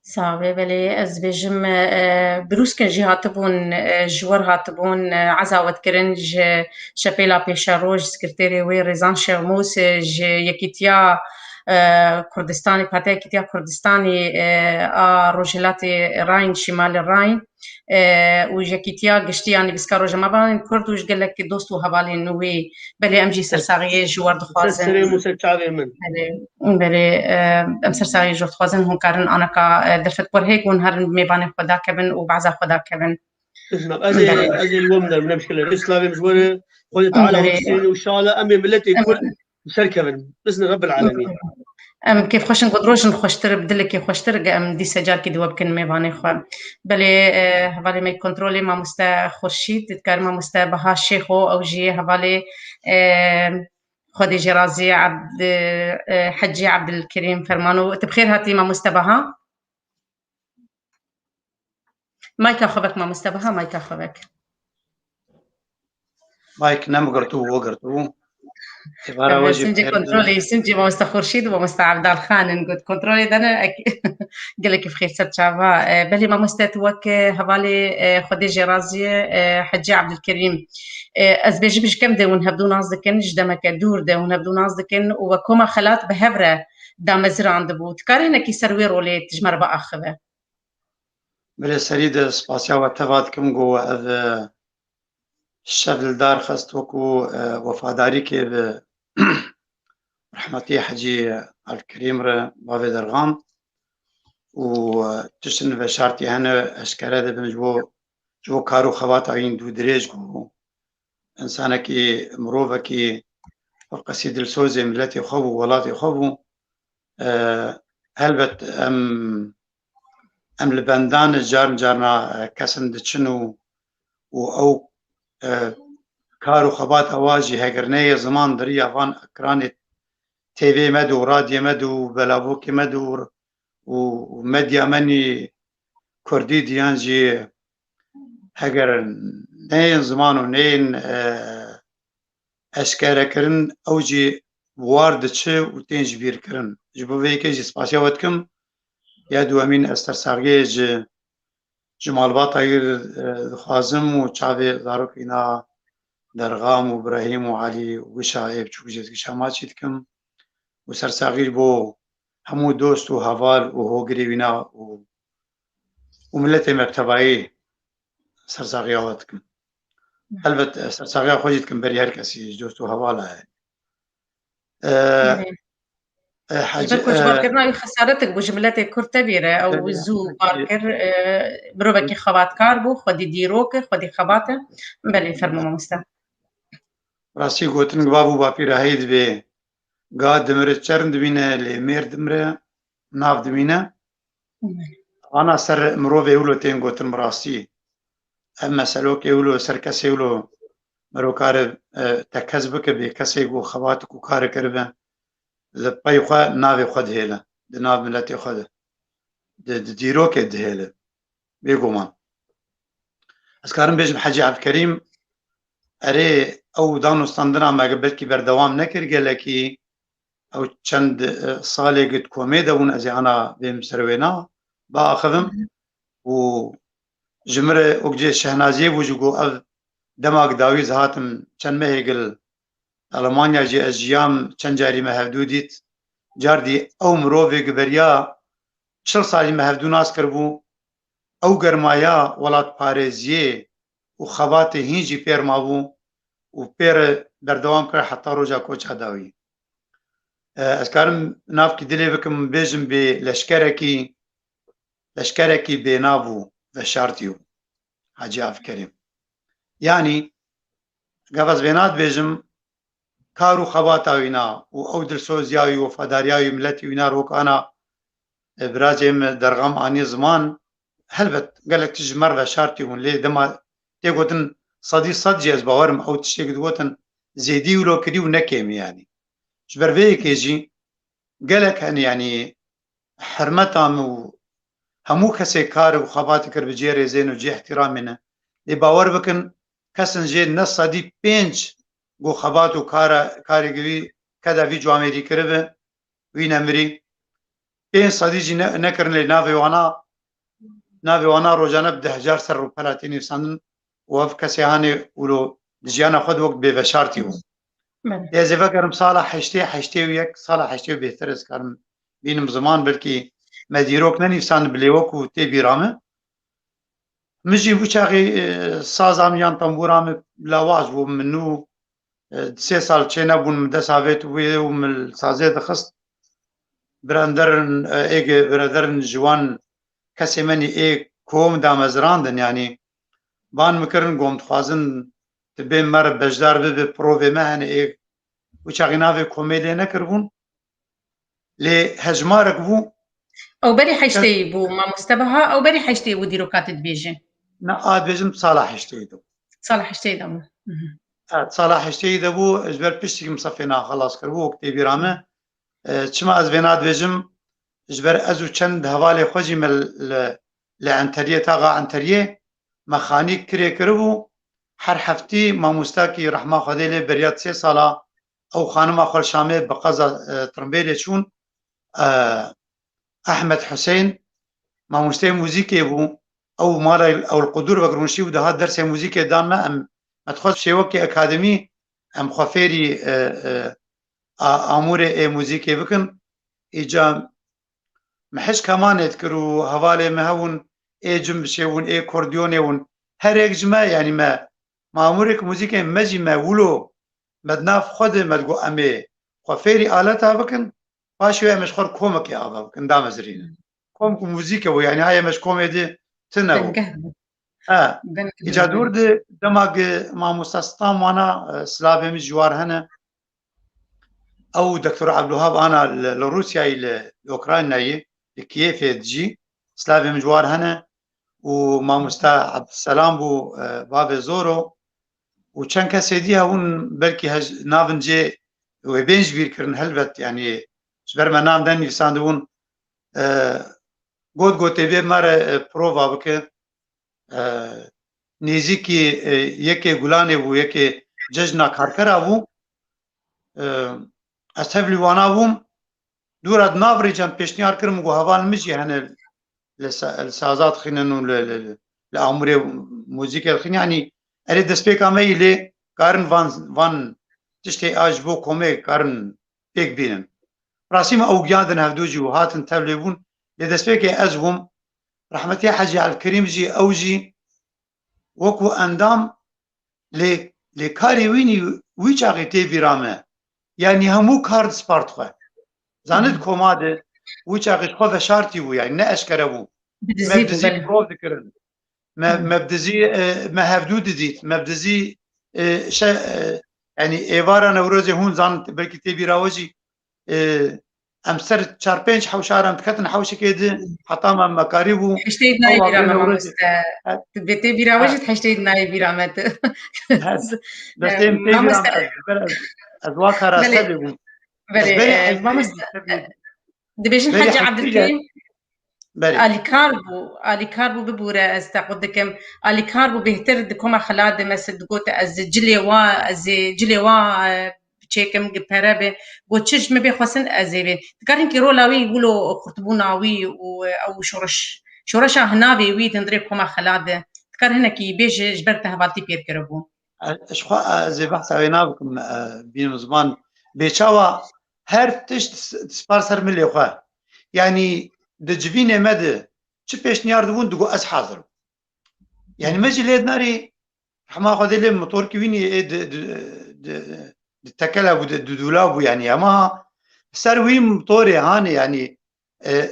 صعبة بلي از بجم بروس كان جي هاتبون جوار هاتبون عزاوت كرنج شابيلا بيشاروج سكرتيري وي ريزان شرموس يكيتيا كردستاني باتاكيتيا كردستاني روجلاتي راين شمال الراين وجاكيتيا قشتي يعني بسكارو جمابان كرد وش قال لك دوستو هبالي نوي بلي امجي سرساغيه جوار دخوازن سلام وسلام من بلي ام سرساغيه جو دخوازن هون كارن انا كا دفت بور هيك ونهار ميباني خدا كبن وبعزا خدا كبن اسمع ازي الومنا من مشكله الاسلام مجبوره قل تعالى وتسين وان شاء الله امي ملتي كل شركه من باذن رب العالمين كيف خوش نقدروش نخشتر بدلك كيف خوشتر دي سجال كي دوب كن ميباني خو بلي هوالي مي كنترولي ما مستا خورشيد تذكر ما مستا بها شيخو او جي هوالي خدي جرازي عبد حجي عبد الكريم فرمانو تبخير هاتي ما مستا بها مايكا خبك ما مستا بها مايكا خبك مايك نم قرتو وقرتو سنجي كنترولي سنجي ما مستا خورشيد وما مستا عبد الخان نقول كنترولي دانا قال لك بخير ستشافا بلي ما مستا توك هوالي خدي جرازي حجي عبد الكريم از بيجيبش كم ده ونهبدو نازدكن جدمك دور ده ونهبدو نازدكن وكما خلات بهبره دا مزرعه دبو تكارهنا كي سروي رولي تجمر بقى خبه بلي سريد سباسيا وتفادكم جو اذ الشغل دار خست وكو وفاداري كي رحمتي حجي الكريم بافي درغام وتشن بشارتي هنا اشكره ده جو كارو خوات عين دو دريج جو انسانكي مروفكي قصيد السوزي ملتي خبو ولاتي خبو هلبت ام البندان جارنا كسن دچنو او كارو خبات اواجي هجرنيه زمان دريا فان اكراني تي في مدو راديو مدو بلافوكي مدو ومديا مني كردي ديانجي هجر نين زمانو نين اشكاره كرن اوجي واردچه وتنج بير كرن جبو ويكي جي سپاسيا وتكم يا دو امين استر سارغي جمال باطاير خازم وشافي زاروكينا درغام وابراهيم وعلي وشايب تشوجت شاماتشتكم وسرساغير بو همو دوست وهفال وهو قريبنا وملتي مكتبعي سرساغياتكم البت سرساغيا خوجتكم بري هركسي دوست وهفال حاجة باركرنا خسارتك بجملتي كرتبيرة أو زو باركر بروبكي خوات كاربو خودي ديروك خودي خواته بلي فرمو ممستا راسي قوتن بابو بابير هيد بي قاد دمره چرند بينه لمير دمره ناف دمينه أنا سر مروف يولو تين قوتن براسي أما سلوك يولو سركس يولو مروكار تكذبك بكسي قو خواتك وكار كربه زباي خو ناوي خود هيله د ناو ملتي خود د ديروك د هيله بيقومان اسكارن بيجم حجي عبد الكريم اري او دانو ستاندنا ما قبل كي بردوام نكر قالكي او چند صالي قد كوميدا ون ازي انا بمسروينا باخذم و جمره اوجي شهنازي وجو اذ دماغ داويز هاتم چن مهيقل ألمانيا جي أجيام چنجاري مهفدوديت جاردي أو مروفي قبريا شل صالي مهفدو ناس كربو أو قرمايا ولات باريزيه وخباتي هينجي بير مابو وبير بردوام كر حتى روجا كوچ هداوي أسكارم نافكي دلي بكم بيجم بلشكركي بنابو بشارتيو حاجي عبد الكريم يعني قفز بينات بيجم كارو خباتا وينا او دلسوزياوي وفادارياوي ملتي وينا روك انا براجم درغم اني زمان هلبت قالك تجمر بشارتي ولي دما تيغوتن صدي جاز باورم او تشيك دوتن زيدي ولو كدي ونكيم يعني جبر فيك يجي قالك ان يعني حرمتام همو كسي كار وخبات كر بجيري زين وجي احترامنا لي باور بكن كسن جي نص دي بينج گو خباتو کارگوی کدا ویجو امریکا ربه وی نمری این صدیجی نکرن لی ناوی وانا روزانه بده هزار سر رو پلاتینی سندن و اف کسی هانی ولو دجیانا خود وقت به بشارتی و لێ زێڤەکەرم ساڵە هەشتێ و یەک ساڵە هەشتێ و بێتر ez karim bînim ziman belkî me dîrok nenîvîsan bilê wekû tê bîra me min jî bu çaxê saza min yan tembûra min lawaz bû min nû 3 sal çê nebûn min dest avêt wê û min sazê dixist birenderin êgê birederin ji wan kesê me nî ê kom da mezirandin yanî ban mikirin gom dixwazin di bê me re bejdar bibe provê me hene ê bu çaxê navê komê lê nekiribûn lê hejmarek bû او بري حيشتي بو ما مستبها او بري حيشتي بو ديروكات تبيجي ne adbêjim sala heştê de صالح حيشتي دمو sala heştê de bû ji ber piştî min sefê naxelas kiribû wekî bîra me çima ez vê nadibêjim ji ber ez û çend hevalê xwe jî me li enteriyê taxa enteriyê me xanîk kirê kiribû her heftî mamostakî rehma Xwedê lê beriya 3 sala ew xanima xwe Şamê bi qeza Tirimbêlê çûn Ehmed Hüseyin mamosteyê muzîkê bû ew mala Ewlqudur vekirûnşî û dihat dersê muzîkê dan me em me dixwest şêwekê akademî em xwe fêrî amûrê ê muzîkê bikin îca me hişk hemanê dikir û hevalê me hebûn ê cim bişêbûn ê kordiyonê hûn herêk ji me yanî me amûrek muzîkê me jî me wilo me di nav xwe de me digot em ê xwe fêrî aleta bikin paşê wê em ji xwe re komekê ava bikin da mezirînin kom ku muzîk e bû yanî haya me ji komê de tune bû îca dûr di dema mamosta stam wana silavê min ji war hene ew Dr. Abdulwahab ana li Rûsyayê li Ukraynayê li Kiyevê dijî silavê min ji war hene û mamosta Abdulselam bû bavê Zoro û çend kesê dî hebûn belkî navin cê wê bên ji bîr kirin helbet yanî ji ber me nam denivîsandibûn got gotê bê me re prova bike nêzîkî yekê Gulanê bû yekê cejna karkera bû ez tevlî wana bûm dûra di nav rêcan pêşniyar kirim got hevalên min jî hene li saza dixînin û li amûrê muzîkê dixînin yanî erê destpêka me yî lê karin van tiştê a ji bo komê karin pêk bînin rastî me ew giyan din hevdû jî û hatin tevlê bûn lê destpêkê ez bûm rehmetî Hecî Elkerîm jî ew jî wekû endam lê karê wî nî wî çaxê tê bîra me yanî hemû kar dispart xwe zanit koma de wî çaxê xwe veşartî bû yanî ne eşkere bû me dizî prov dikirin me dizî me hevdû didît me dizî yanî êvara Newrozê hûn zan belkî tê bîra we jî em ser 4-5 hewşaran diketin hewşekê de heta me mekarî bû حيشتي ناي بيرا ما مستا بيتي بيرا وجد حيشتي ناي بيرا مت destêm tê bîra ez wa kara sebê bûm ما مستا دبيجن حاج عبد الكريم آلی کاربو ببوره از تقدکم آلی کاربو بهتر دکوما خلاده مثل دگوت از جلی وا چیکم گپره گو چش مبی خواستن ازیوی دکارن که رولاوی ولو خرطبوناوی او شورش هناوی وی تندری کوما خلاده دکار هنا کی بیج جبرت هوالتی پیر کربو اشخوا از بحث اوینا بکم بین زمان بیچاوا هر تشت سپارسر ملی خو یعنی د جوینه مده چه پیشنیار دبون دگو از حاضر یعنی مجی لید ناری رحمه خدا لی موتور کی وینی د تکلا بو د دولابو یعنی اما سر وی موتور هانه یعنی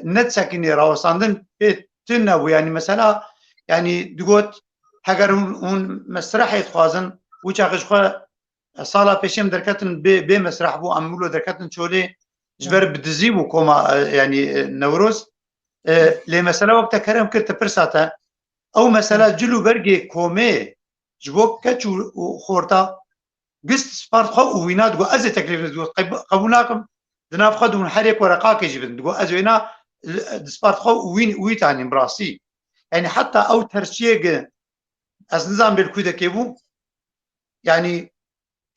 نت سکنی راوساندن تنه بو یعنی مثلا یعنی دگوت اگر اون مسرح خوازن و چاقش خو سالا پیشم درکتن به مسرح بو امولو درکتن چولی جبر بدزی بو کوما یعنی نوروز لê mesela wekte kerem kir te pirsate ew mesela cilû bergê komê ji bo keç û xorta gist spart xwe û wîna digot ez ê teklîf digot qebûl nakim di nav xwe de hûn herêk wereqakê jî bidin digot ez wêna di spart xwe û wî tanîm bi rastî yanî heta ew terçiyê ez nizam bêl ku dekê bû yanî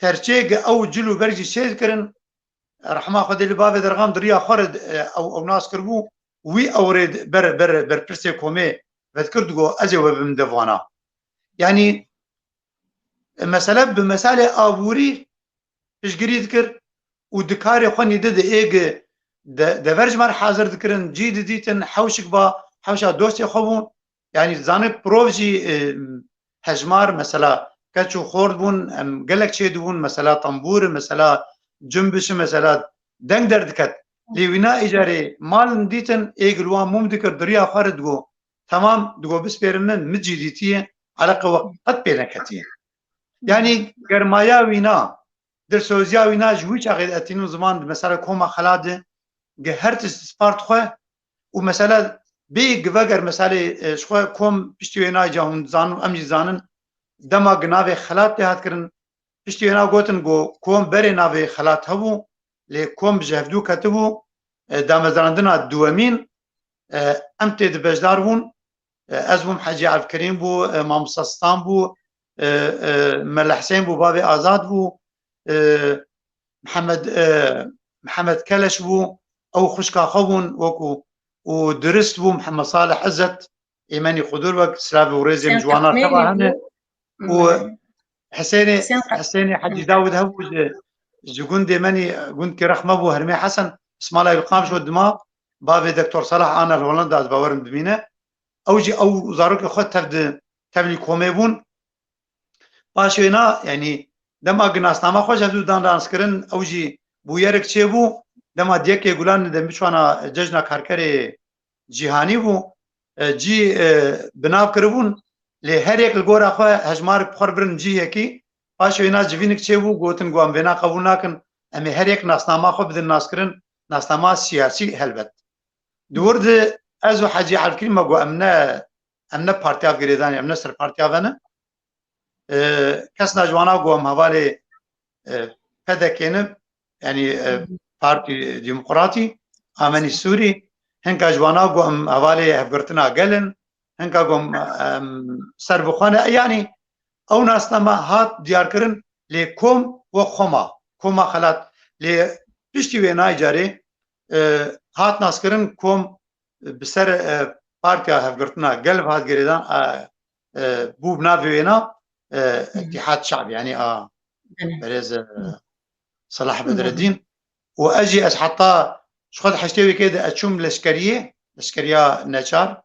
terçiyê ew cilû berg jî çê dikirin rehma Xwedê li bavê derxam di riya xwe re ew nas kiribû wî ewrê ber pirsê komê vedkir digo ez ê we bim devana yanî mesela bi meselê aborî پشگیری دکر و دکاری خونی ده ایگ ده ورجمار حاضر دکرن جید دیتن حوشک با حوشا دوستی خوبون يعني زاني بروفجي هجمار مثلا كاتشو خورد بون قالك شي دون مثلا طنبور مثلا جنبش مثلا دنگ دكت ليوينا اجاري مال ديتن ايغلوا موم دكر دريا خارد دغو تمام دغو بس بيرمن مجيديتي على قوه قد بينكتي يعني گرمايا وينا در سوزيا وينا جويش اغيد اتينو زمان مثلا كوما خلاد هرت سبارت خو ومثلا بيج وگر مثلا شخو كوم پشتينا جاون زانو امجي زانن دما گناوي خلات هات کرن پشتينا گوتن گو كوم بري ناوي خلات هبو لي كوم جهدو كتبو دام زاندنا دوامين امت بجدار بون ازوم حاجي عبد الكريم بو امام سستان بو مل حسين بو بابي آزاد بو محمد كلش بو او خشكا خبون وكو ودرست بو محمد صالح عزت ايماني قدور وقت سلافي وريزي مجوانا طبعا هنا وحسيني حجي داود هبو جوجون دي ماني قلت كي رحمه بو هرمي حسن اسم الله يقام شو الدماء بابي دكتور صلاح انا الهولندا از باورم ببينه اوجي او زاروك خد تبلي كومي بون باشوينا يعني دما قناصنامه خوش هدو دانس كرن اوجي بو يرك تشيبو دما ديك يقولان دم بشوانا ججنا كاركري جهاني بو جي بناو كربون لهر يك الغور اخو هجمار بخور برن جي هكي باشوينا جوينك تشيبو غوتن غوام بنا قبولناكن امي هر يك ناسنامه خو بدن ناس كرن ناسنامه سياسي هلبت دورد ازو حاجي على الكلمه غو امنا بارتيا غريداني امنا سر بارتيا فانا كسنا جوانا غوام حوالي فدكينب يعني بارتي ديمقراطي امني سوري هنكا جوانا غوام حوالي هفغرتنا قلن هنكا غوام سربخانه يعني او ناسنامه هات ديار كرن لكم وخما كوما خلات ل بشتي وينا جاري هات ناس كرن كوم بسر بارتيا هفغرتنا قلب هات غريدان بو بنافي وينا اتحاد شعبي يعني بريز صلاح بدر الدين واجي اسحطا شخد حشتوي كده اتشوم لشكريه نشار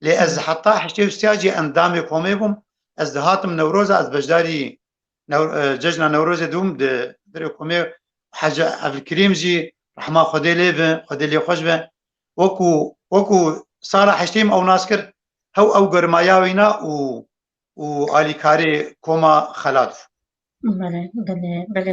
لي از حطا حشتوي استاجي اندامي كوميبم از هاتم نوروزا از بجداري ججنا نوروزا دوم دري كومي حاجه عبد الكريم جي رحمه خدي لي خوش به وكو صار حشتيم او ناسكر هو او گرماياوينا و آلیکاری کوما خلاد. بله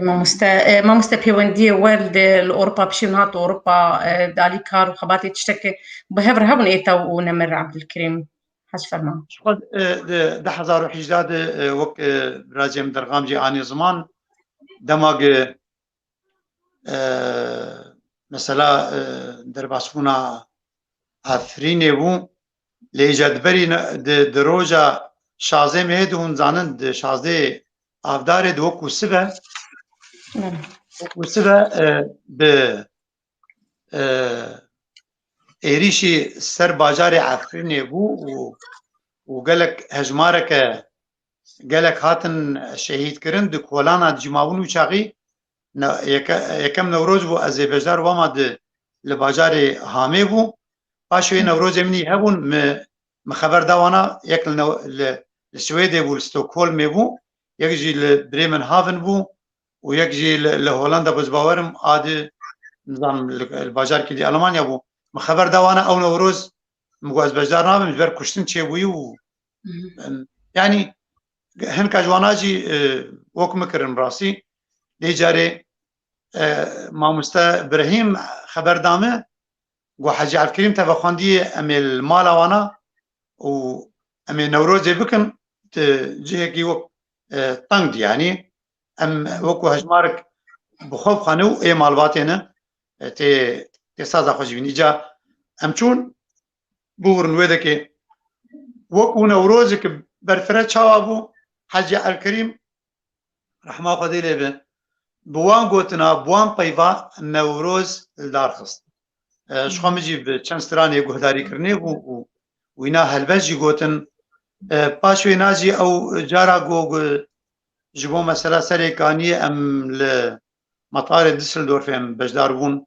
ما مستپیوندی ولد الأوروبا بشينات أوروبا داليكار وخباتي تشتكي بهبر هبن إيتا ونمر عبد الكريم حاج فرمان. شقد ده حزارو حجداد وق براجم درغام جي آني زمان دماغ مثلا درباسفونا آفرینه بو لیجاد بری دروجا شازه مهد هون زانند شازه آفدار دو کوسبه به ایریشی سر باجار عفرینه بو و گلک هجمارک گلک هاتن شهید کرن دو کولانا جماون و چاقی یکم نوروز بو از بجدار واما ده لباجار هامه بو باشوی نوروز منی هبون مخبر دوانا یک لسويدي بو ستوكهولم بو یک جي لبريمن هافن بو ويك جي لهولندا بزباورم عادي نظام الباجار كي دي المانيا بو مخبر دوانا او نوروز مغاز بجار نام مجبر كشتن تشي بو يعني هن كاجواناجي وك مكرن راسي دي جاري ما مستا ابراهيم خبر دامه و حاجي عبد الكريم تفخاندي امي المال وانا و امي نوروز بكن جهكي وك طنق يعني ام وكو هجمارك بخوف خانو اي مالباتينا تي سازا خوشبيني جا امچون بورن ويدكي وكو نوروزك برفرة شوابو حاجي الكريم رحمه قدي لبه بوان قوتنا بوان طيبا نوروز الدارخص شخو مجي بچند ستراني قهداري كرني وينا هلبجي قوتن باشوي ناجي او جارا گوگ جبو مثلا سريكاني ام لمطار ديسلدورف ام بجداربون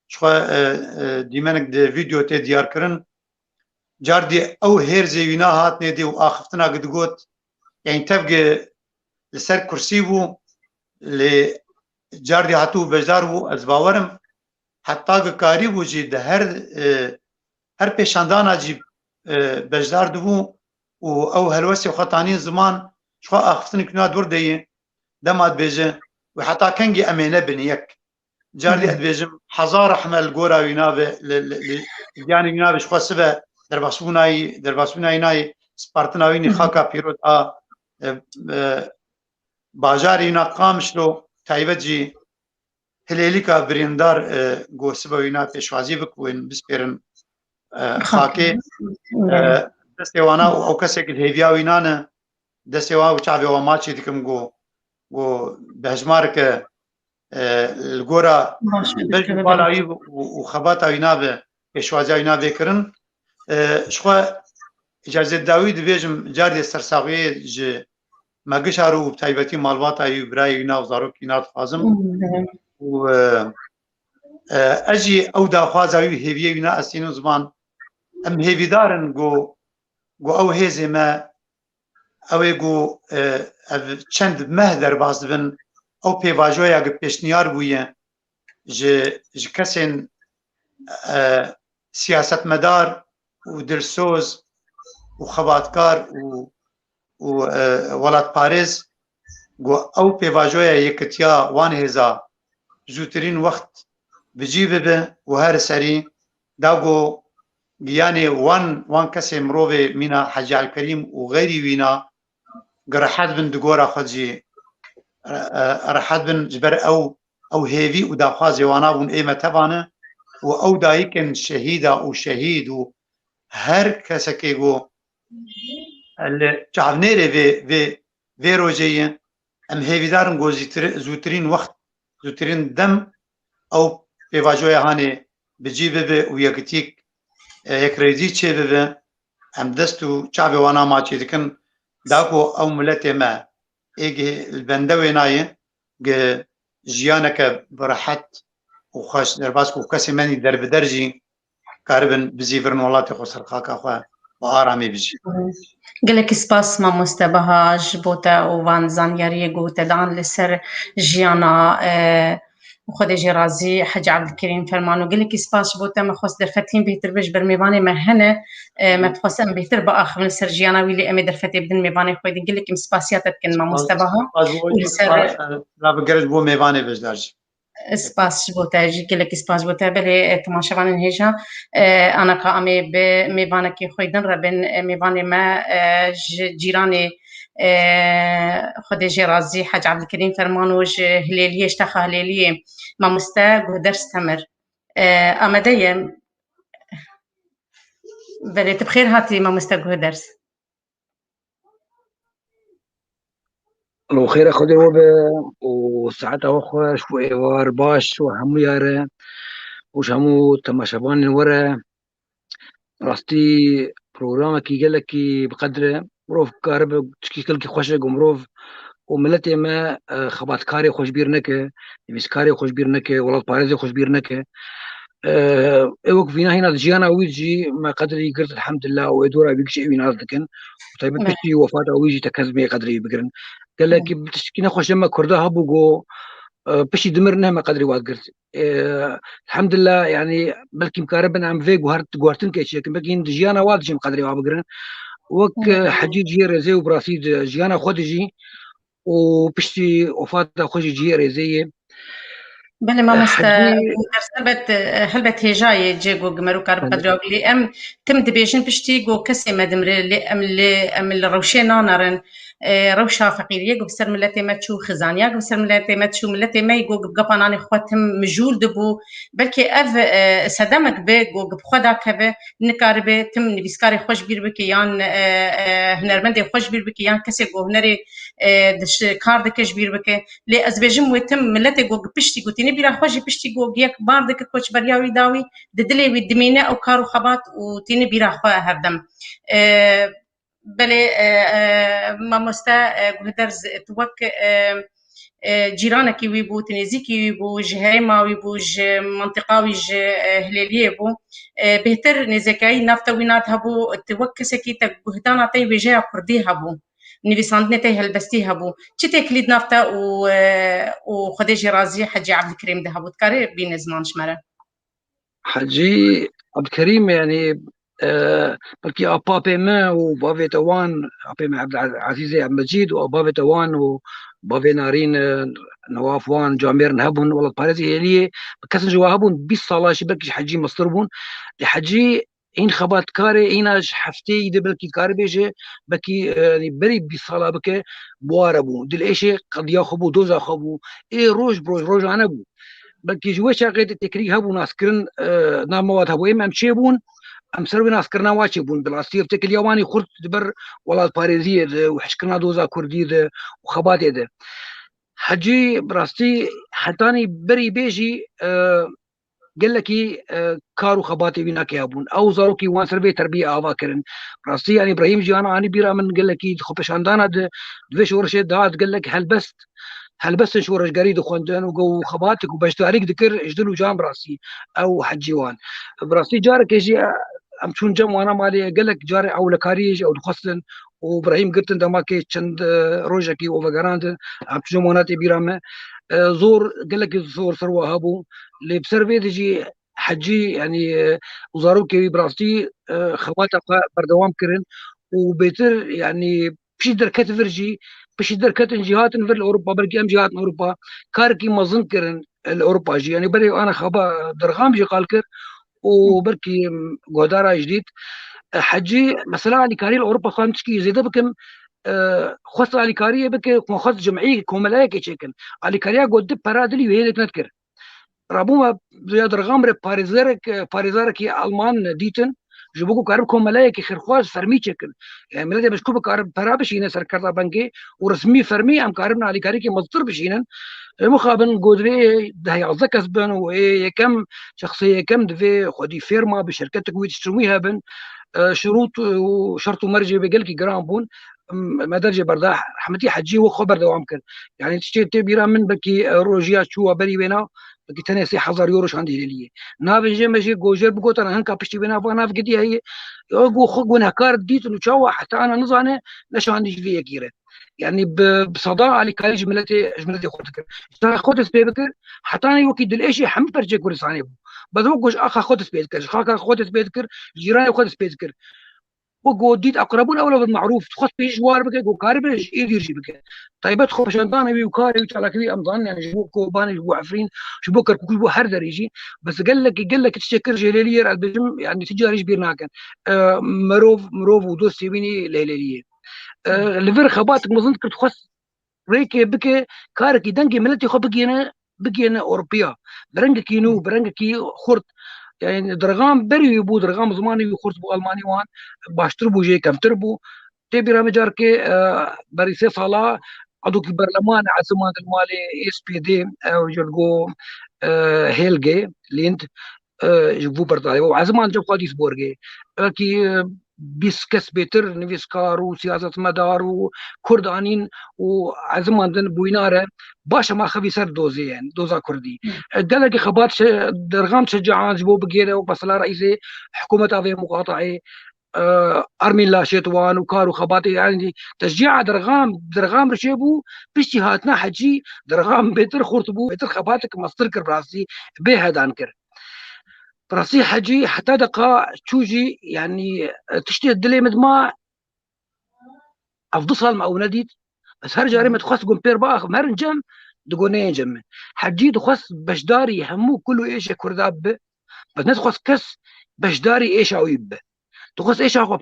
شخوا ديمانك دي فيديو تي ديار كرن جاردي او هيرزي وينا هات ندي واخفتنا قد قوت يعني تبقى لسر كرسي بو جاردي هاتو بجدار بو از باورم حتی کاری بو جی ده هر پیشاندانا جی بجدار دبو و او هلوسي وخطانين زمان شو اخفتني كنا دور دي دمات بيجه وحتى كنجي امينه بنيك جاردي ادبيجم حزار حمل غورا وينابه يعني وينابه شو سبه درباسوناي ناي سبارتناويني خاكا بيروت باجاري نا قامشلو تايبجي هليليكا بريندار جو سبه وينا بيشوازي بكوين بسبيرن خاكي دستيوانا او كسك الهيفيا وينانا دستيوانا وشعبي وماتشي ديكم جو بهجمارك الجورا بالاوي وخباتا وينابه بيشوازي وينابه كرن شخوا اجازه داوود بيجم جاري سرساوي ج ماگشارو بتايبتي مالواتا يبراي وينا وزاروك ينات خازم و اجي او دا خوازاوي هيفي وينا اسينو زمان ام هيفي دارن جو او هيزي ما او جو چند مهدر بازبن او پیواجویا گ پیشنیار بویه ج کسین سیاست مدار و درسوز و خباتکار و ولات پاريز گو او پیواجویا یکتیا وان هزا زوترین وقت بجيبه به و هر سری داغو يعني وان كسي مروفي مينا حاج الكريم وغيري وينا قرحات بن دقورا خدجي رحات بن جبر او هيفي وداخازي وانا بون ايما تبانا او دايكن شهيدة وشهيد وهر كسكيغو اللي جعبنيري في روجيين ام هيفي دارن جو زوترين وقت زوترين دم او بيواجويا هاني بجيبه ويكتيك يكريزي تشيبه ام دستو شعبي وانا ما تشيدكن داكو او ملتي ما ايجي البندوي ناي جيانك براحت وخاش درباسكو كاسي ماني درب درجي كاربن بزيفرن والله خسر خاكا خو وارامي بيجي قالك سباس ما مستبها جبوتا وفان زانياري قوتا دان لسر جيانا وخدي جرازي حاج عبد الكريم فرمانو قالك سباس بوتا ما خص درفتين بيتر بيش برميباني ما هنا ما تخصم بيتر باخ من سر جيانا ويلي امي درفتي بدن ميباني خويدي قالك سباسياتك كن ما مستبها لا بقرج بو ميباني بيش دارجي سپاس بوده جی گلک سپاس بوده بله تماشاوان هیجا انا که امی به میوانه که خویدن ربن میوانه ما جیرانی خود جرازی حاج عبد الكريم فرمانوج هليليه اشتخى هليليه ما مستا درس تمر امديه بله بخير هاتي ما مستا درس لو خير خدي وساعتها وخوش وإيوار باش وهمو يارا وش همو تماشابان ورا راستي بروغرام كي قالك بقدر مروف كارب تشكيكل كي خوشك ومروف وملتي ما خبات كاري خوش بيرنك يمس كاري خوش بيرنك ولا باريزي خوش بيرنك ايوك فينا هنا جيانا ويجي ما قدري قلت الحمد لله ويدورا بيكشي وين قصدكن طيب بيجي وفاة ويجي تكزمي قدري بقرن قال لك بتشكينا خوش لما كردها بوجو بشي دمرنا ما قدري واد قلت الحمد لله يعني بلكي مكاربنا عم فيك وهرتن كيشي لكن بلكي جيانا واد جي قدري واد بقرن وك حجيج جير زي وبراسيد جيانا خدجي وبشتي وفاة خوش جير زي بله ما مستا هلبت هجاي جيجو جمرو كارب قدرو لي ام تم دبيجن بشتي جو كسي مدمر لي ام الروشينا نارن روشا فقيريه جو بسر ملتي ما تشو خزانيا جو بسر ملتي ما تشو ملتي ما يجو بقباناني خواتم مجول دبو بلكي اف صدمك بي جو بخدا كبه نكاربه تم نبيسكاري خوش بير بكيان هنرمندي خوش بير بكيان كسي جو هنري دش كار دكش بير بك لي ازبيجم وتم ملتي جو بشتي جو بيرا خوشي بشتي جو جيك باردك كوتش برياوي داوي ددلي ودمينه او كارو خبات وتيني بيرا خو هردم بله ما مستا قدرز توك جيرانك ويبو تنزيكي ويبو جهيما ويبو منطقة ويج هلالية بو بهتر نزكاي نافتا وينات هبو توكسكي تبهدانا تي وجاء كردي هبو نيفيساندني تي هلبستي هبو چي تكليد نافتا و خديجي رازي حجي عبد الكريم ده هبو تكاري بين زمان شمرة حجي عبد الكريم يعني بلكي أبابي ما وبافي توان أبي مع عبد العزيز عبد المجيد وبافي توان وبافي نارين نواف وان جامير نهبون والله باريزي هي كسن جوابون 20 صلاة شبك حجي مصدربون لحجي این خبات کاری ایناش هفته ایده بلکی کار بیشه بکی يعني بری بصلاة بك بواربو دل إيش قد ياخبو دوزا خبو إيه روج أنا بو بلکی جوش عقيد التكريك هبو ناسكرن ناموات هبو إما مشيبون أم سروي ناسكرنا واشيبون بالعصير تك اليواني خرط دبر ولا الباريزية وحشكرنا دوزا كردي وخبات ده حجي براستي حتاني بري بيجي قال لك كارو خباتي بينا كيابون او زاروكي وان سربي تربيه اوا كرن راسي يعني ابراهيم جانا اني بيرا من قال لك خبش عندنا دفش ورشه دات قال لك هل بس شورش قريد خوندن وقو خباتك وباش تعريك ذكر اجدلو جام براسي او حجيوان براسي جارك يجي امشون جم وانا مالي قال لك جاري او لكاريج او خصن وابراهيم قلت دما كي چند روجكي اوفغراند امشون موناتي بيرا زور قال لك زور ثروه هابو اللي بسرفي تجي حجي يعني وزاروكي براستي خواتها بردوام كرن وبيتر يعني بشي دركات فرجي بشي دركات جهات نفر اوروبا بلكي ام جهات اوروبا كاركي ما كرن الاوروبا جي يعني بري انا خبا درغام جي قالكر وبركي غودارا جديد حجي مثلا على كاري اوروبا خامتشكي زيدا بكم خاصة على كاريه بك خاص جمعيه كوملاك يشكل على كاريه قد برادلي وهي تذكر رابوما زياد رغام باريزارك المان ديتن جبوكو كارب كوملاك خرخواز فرمي شكل يعني ملادي بشكوب كارب برابش هنا سركرتا بنكي ورسمي فرمي ام كاربنا على كاريه مصدر بشينن مخابن قدري ده يعزك كسبن وإيه كم شخصية كم دفي خدي فيرما بشركتك ويتشترويها بن شروط وشرط مرجي بقلك جرام بون ما درجة برداح رحمتي حجي وخبر دوام كان يعني تشتي تبيرا من بكي روجيا شو بري بينا بكي تنسي 1000 يوروش عندي ليه ناف جي ماشي جوجر بقول انا هنكا بشتي بينا فانا فقدي هي يوقو خق ونهكار ديت وشوا حتى انا نزانه ليش عندي فيه كيره يعني بصداع على كاري جملتي خدك خد سبيبك حتى انا يوكيد الاشي حم برجي كورساني بدوقش اخ خد سبيبك خاك خد سبيبك جيراني خد سبيبك وجوديت اقربون اولى بالمعروف تخص بيش جوار بك وكاربش يدير جي بك طيب تخو شنطانه بي وكاري وتعلى كذي امضان يعني جبو كوبان جبو عفرين جبو كركو جبو هردر يجي بس قال لك تشكر جليليه البجم يعني تجاري بيرنا كان مروف ودوس يبيني ليليه لفر خباتك مظن كنت خص ريكي بك كاركي دنجي ملتي خو بقينا اوروبيا برنجكي خرط يعني درغام بري يبو درغام زماني يخرط بو الماني وان باشتر بو جي كم تربو تبي رامجار كي بري سي صلاة عضو البرلمان عاصمة المالي اس بي دي او جرجو هيلجي ليند جبو برطالي وعزمان جب قاديس بورجي كي بيس كسبتر نفيسكار وسياسة مدار وكردانين وعزمان دن بوينارة باشا ما خبي سر دوزي يعني دوزا كردي قالك خبات درغام شجعان جبو بقيرة وبصلا رئيسي حكومة هذه مقاطعة أرمين لا شيطوان وكارو خباتي يعني تشجيع درغام رشيبو بيشتهاتنا حجي درغام بيتر خورتبو بيتر خباتك مصدر كربراسي بيهدان كر براسي حجي حتى دقا تشوجي يعني تشتي الدلي مدما افضل ما نديت بس هرجع رمت خاص قوم بير باخ مرنجم دقونين جم حجي دخص بشداري همو كله ايش كرداب بس ندخص كس بشداري ايش عويب دخص ايش عقب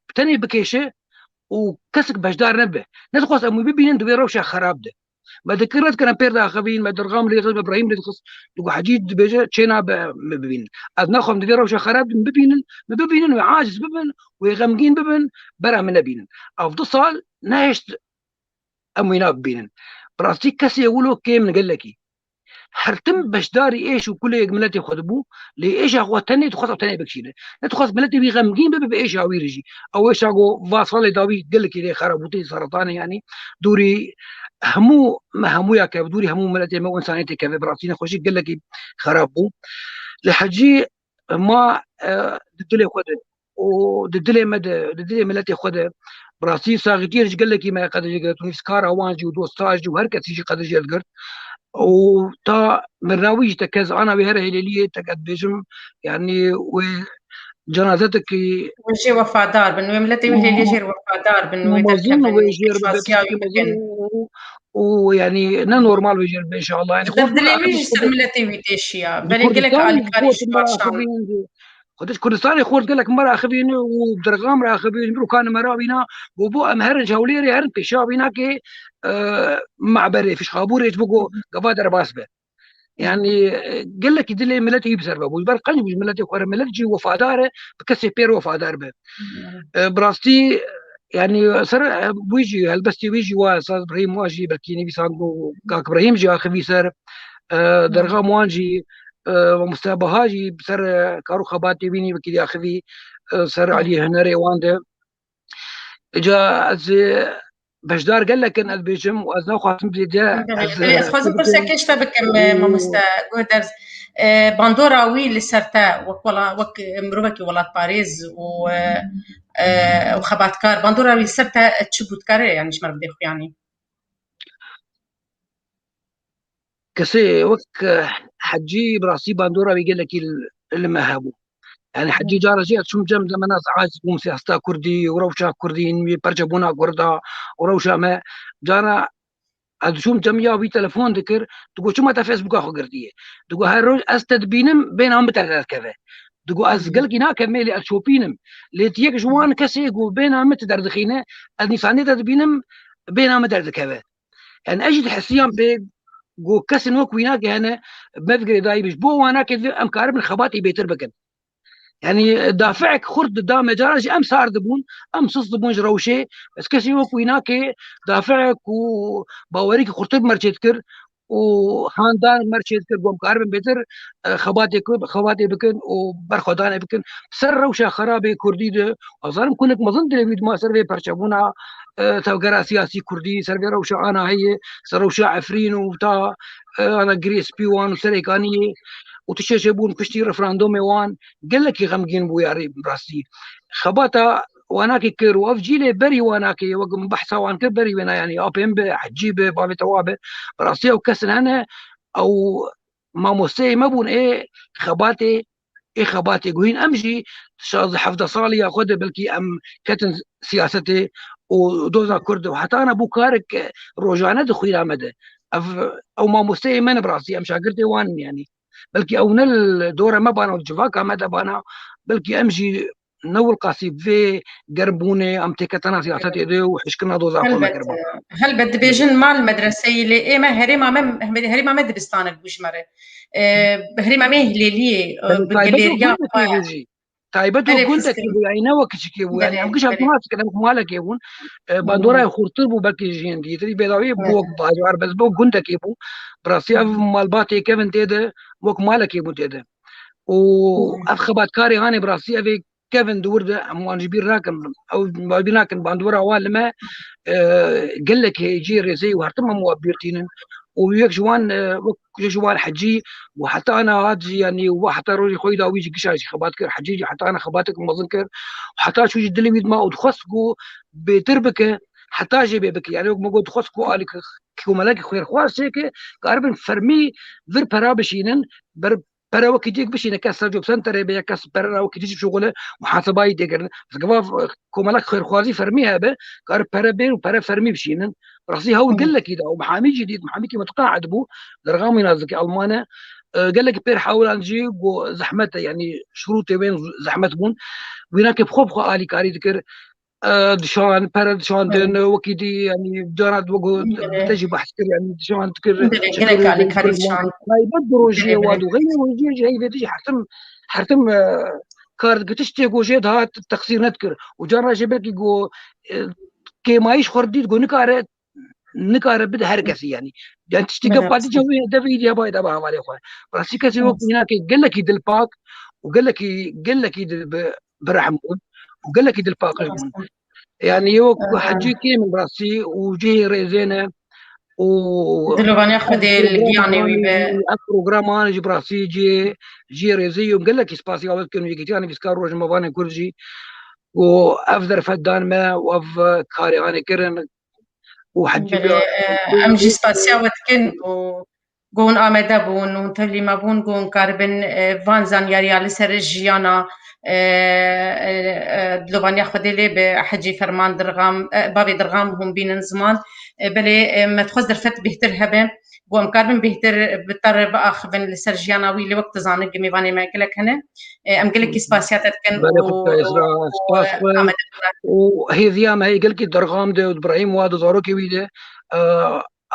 بتني بكيشه وكسك بشدار نبه ندخص امو ببينه دبي روشه خراب ده ما ذكرت كان بير داخبين ما درغام اللي غير ابراهيم اللي تخص دغ حجيج بيجا تشينا ببين ادنا خم دبي روشه خراب ببين وعاجز ببن ويغمقين ببن برا من بين افضل صال نايش امينا ببين براستيك كسي يقولوا كيم قال لك حرتم بشداري ايش وكل ملتي خدبو لايش اخو تاني تخص تاني بكشيله تخص ملتي بيغمجين بايش ويرجي او ايش اخو فاصل داوي قال لك لي خربوتي سرطان يعني دوري همو يا كيف دوري همو ملتي ما انسانيتي كيف براسينا خوشي قال لك خرابو لحجي ما ددلي خده وددلي ملتي خده براسي صاغتير قال لك ما قد جت سكارا وانجي ودوستاج وهركت شي قد جت وتا مرناويج تكز انا بهره هليليه تكد بجم يعني وجنازتك وجي وفادار بنو ملتي وهي يجير وفادار بنو مظن ويجير فاسيا يمكن ويعني نا نورمال ويجير ان شاء الله يعني خوف بدلي ويجي سر ملتي ويديشيا بالي قلك كردستان على كاريش مرة باشان اخبين خدش كردستان خورد قال لك مرة اخبين وبدرغام مرة اخبين برو كان مرة بينا وبو امهر جوليري هرن بيشا بينا كي معبري فيش خابور يجبقوا قفادر باسبه يعني قال لك يدلي ملتي بسبب ويبر قلب ملتي وخر ملتي وفاداره بكسي بير وفادار به براستي يعني سر ويجي هلبستي ويجي واستاذ ابراهيم واجي بركيني بيسانو كاك ابراهيم جا خبي سر درغام وانجي مستابهاجي بسر كارو خباتي بيني بكي اخذي سر علي هنري وانده جا از بشدار قال لك ان البيجم وازنا خاطم جا از خوازم برسا كشتا بكم ما مستا قدرز باندورا وي لسرتا وك مروبكي ولات باريس وخباتكار باندورا وي لسرتا تشبوتكار يعني شمر بدي يعني كسي وك حجي براسي باندورا بيقول لك اللي ما هابو يعني حجي جارة جيت شو جم زمان عايز قوم سياستا كردي وروشا كرديين برجبونا كردا وروشا ما جانا شوم جميع وي تلفون ذكر تقول شو ما تا فيسبوك اخو قرديه تقول هالروج استدبينم بين عم بتعرف كذا تقول از قلقي نا كملي اشوبينم ليتيك جوان كسي يقول بين عم تدردخينه اني صاني تدبينم بين عم تدرد كذا يعني اجي تحسيان ب جو كسن وك ويناك هنا ما فكر داي بيش بو وانا كذا ام كارب الخباتي بيتر بكن يعني دافعك خرد دا مجارج ام صار دبون ام صص دبون جروشي بس كسي وك ويناك دافعك وباوريك خرطب مرشتكر وخاندان مرشتكر قوم كارب بيتر خواتي بكن وبرخدان بكن سر روشا خرابي كردي ده اظن كونك مظن دليد ما سر في برشبونا توقرا سياسي كردي سر في روشا انا هي سر روشا عفرين وتا انا جريس بيوان سريكانيه وتشجبون كشتي رفراندوم وان قال لك يغمقين بو ياري براسي خباتا واناكي كير وافجيلي بري واناكي وقم بحثا وان بري وانا يعني ابين بحجيبه بابي توابه براسي وكسن انا او ما موسي ما بون ايه خباتي قوين امجي شاز حفظ صالي ياخذ بلكي ام كتن سياستي ودوزا كرد وحتى انا بوكارك روجانا دخيل مدى او ما موسي من براسي ام شاقرتي وان يعني بلكي او نل دوره ما بانا الجفاكا ما بانا بلكي امشي نو القاسي في قربوني ام تكتنا سياسات يدي وحشكنا دوزا قوم قربا هل بد بيجن مال المدرسه اللي ما هريما مدرستانك بشمره هريما ما هليليه بجليريا تايبته كنت يعني نوك كيبو يعني ام كش اوتوماتيك كلام مالك يبون باندورا خرطبو بلكي جين دي تري بيداوي بوك باجوار بس بوك كنت كيبو براسي مال باتي كيفن تيده بوك مالك يبو تيده وافخبات كاري هاني براسي افي كيفن دورده موان جبير راكن او بيناكن باندورا ولا ما قال لك يجي ريزي وهرتم موابيرتين وياك جوان حجي وحتى انا هادي يعني وحتى روجي خوي داوي جي كشاش خباتك حجي حتى انا خباتك مظنكر وحتى شو جدلي بيد ما ودخسكو بتربكه حتى جي بك يعني ما قلت خسكو عليك كو ملاك خير خواس هيك قارب فرمي فير برابشينن برا وكيجيك بشي نكاس جوب سنتر بيا كاس برا وكيجي شغله محاسبه يدقر بس قبا كومالك خير خوازي فرميها به قال برا بين وبرا فرمي بشينن راسي هو قال لك كده ومحامي جديد محامي كي متقاعد بو درغام ينازك المانه قال لك بير حاول نجيب زحمته يعني شروطي وين زحمه بون وينك بخوب الي كاري ذكر دشان برا دشان دن وكيدي يعني دونات وقو تجي بحث يعني دشان تكر قالك على كاري دشان ما يبدروا جي وادو غير وجي جاي بيجي حرتم كارد قتشتي جو جيد هات التقصير نذكر وجرى جبك جو كي مايش خرديت جو نكاره نكاره بده هر كسي يعني تشتكى بارتي جو ده فيديو بايد ابا على اخوان راسي كسي وقت هناك قال لك يدل باك وقال لك يدل برحمون وقال لك يدل باك يعني يوك حجي كي من راسي وجي ريزينه و دلوقتي ياخذ الجياني البروجرام انا جي براسي جي ريزي وقال لك سباسي اول كانوا يجي انا بسكار روج ما بان كل شيء وافذر فدان ما واف كاري انا كرن وحجي ام جي سباسيا وتكن وقون آمده بون ونتلي ما بون قون كاربن فانزان ياريا لسر الجيانا دلوبان ياخد لي بحجي فرمان درغام بابي درغام هم بين زمان بلي ما تخز درفت بهتر هبه قوم كاربن بهتر بتر باخ بن لسر جيانا وي لوقت زانق ميباني ما يقلك هنا ام قلك سباسيات تكن وهي ذيام هي قلك درغام ده ابراهيم واد زاروكي ويده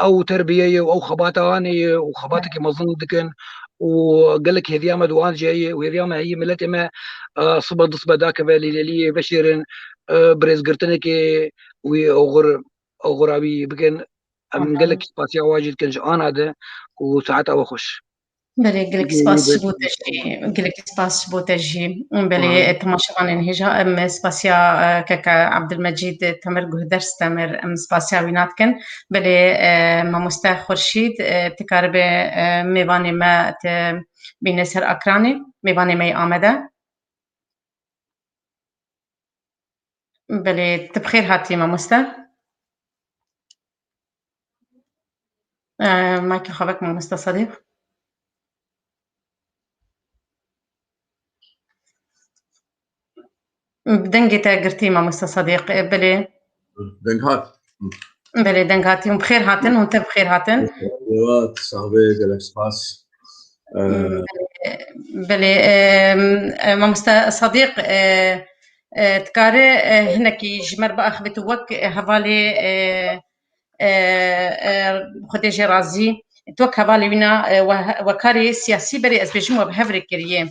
او تربيه او خباتاني وخباتك مظن دكن وقال لك هذيا ما دوان جايه وهذيا ما هي ملتي ما صبد ذاك بالي بشير بريز قرتنك وغرابي بكن ام قال لك سباسيا واجد كنج انا هذا وساعتها وخش بلي قلك سباس بوتاجي قلك سباس بوتاجي بلي تماشان انهجا ام سباسيا كاكا عبد المجيد تمر درس تمر ام سباسيا ويناتكن بلي ما مستا خورشيد تكارب ميباني ما بينسر اكراني ميباني ما آمده بلي تبخير هاتي ما مستا مايكل خبك ما مستا صديق بدنجتا قرتي ما مستا صديق بلي دنجهات بلي دنجاتي بخير هاتن وانت بخير هاتن وات صاحبي قالك سباس بلي ما مستا صديق تكاري هناك جمر باخ بتوك هفالي خديجي رازي توك هفالي وينا وكاري سياسي بري اسبجمو بهفري كريه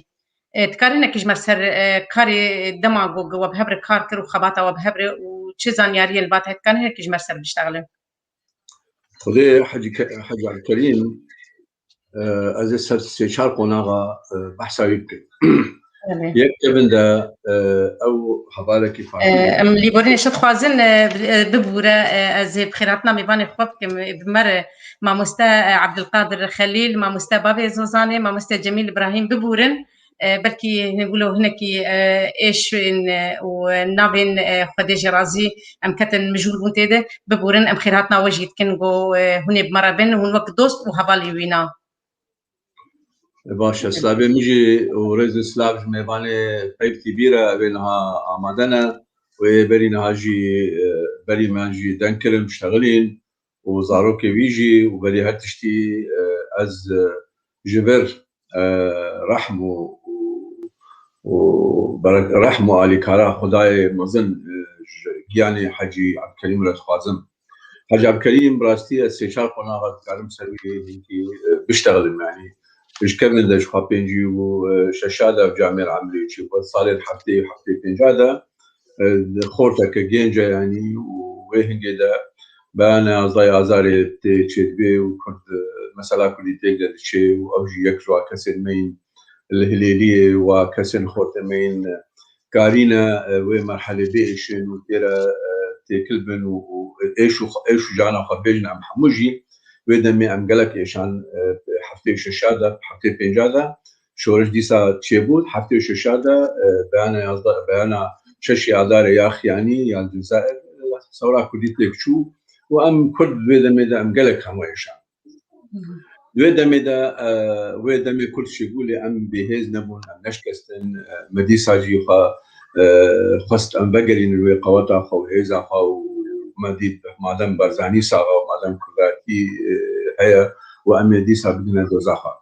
تكاري هناك جمر سر كاري دماغوغ وبهفري كاركر وخباطه وبهفري وشيزان ياري البات كان هناك جمر سر بيشتغل خدي حاجي عبد الكريم از استشار قناغه بحثا يمكن يكتب ده او حواله كيف ام ليبورين شد خوازن ببوره از بخيراتنا ميباني خوفك بمر ما مستا عبد القادر خليل ما مستا بابي زوزاني ما مستا جميل ابراهيم ببورن بركي نقولوا هناك ايش ونابين خديجه رازي ام كتن مجهول بونتيده ببورن ام خيراتنا وجيت كنغو هنا بمرابن هون وقت دوست وهبالي وينا باشا سلابي مجي ورز سلاب ميباني بيب كبيره بينها آمادنا وبرينا هاجي بري ماجي دنكرم مشتغلين وزاروكي بيجي وبري هتشتي از جبر رحمو وبرك رحمو علي كارا خداي مزن يعني حجي عبد الكريم رتخازم حجي عبد الكريم براستي استشار قناغه كارم سوي بيشتغل يعني مش كمل داش خابينجي وشاشاده في جامعه العمري شي صار حفتي بنجاده خورتك جينجا يعني وهنجدا بانا زي ازاري تشبي وكنت مثلا كل تقدر شيء واوجي يكروا كسر مين الهليليه وكسر خورتمين كارينا ومرحله بيشن وترى تكلبن وايش جانا خبيجنا ام حموجي ودمي ام قالك ايشان حفتي شاشاده حفتي بنجاده شورش ديسا تشيبود حفتي شاشاده بيانا ششي ادار يا اخي يعني الجزائر صورا كديت لك شو وام كل ودمي ام قالك هم ايشان ودمي كل شيء يقول ام بهز نبون ام نشكستن مديسا جيخا خست ام بقرين الوقوات خو هيزا خو مديد مادام برزاني صاغه ومادام كراتي هي وام ديسا بدنا دوزاخا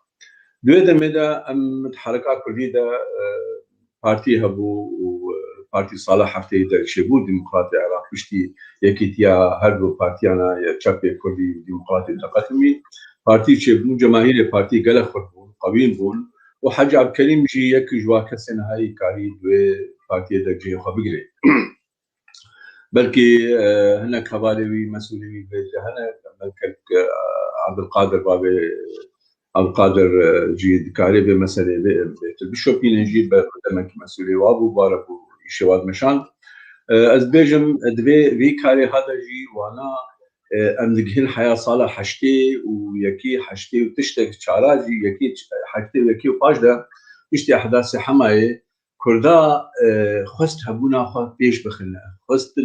دوده مدا ام متحركات كرديده بارتي هبو وبارتي صالح حفتي شبو ديمقراطي عراق بشتي يكيتيا هربو بارتيانا يا تشابي كردي ديمقراطي تقدمي بارتي شبو جماهير بارتي قال خربون قويين بون وحاج عبد الكريم جي يك جوا كسن هاي كاري دو بارتي دجي خبيري بلكي هناك هبالوي مسؤولي بيت هنا بلكي عبد القادر بابي عبد القادر جيد كاري بمسألة بيت البشوبين نجيب بدمك مسؤولي وابو بارك وشواد مشان از بيجم دبي في كاري هذا جي وانا ام دقهن حياه صالح حشتي ويكي حشتي وتشتك شاراجي يكي حشتي ويكي وقاجده اشتي احداث حمايه كردا خست هبونا خو بيش بخلنا خست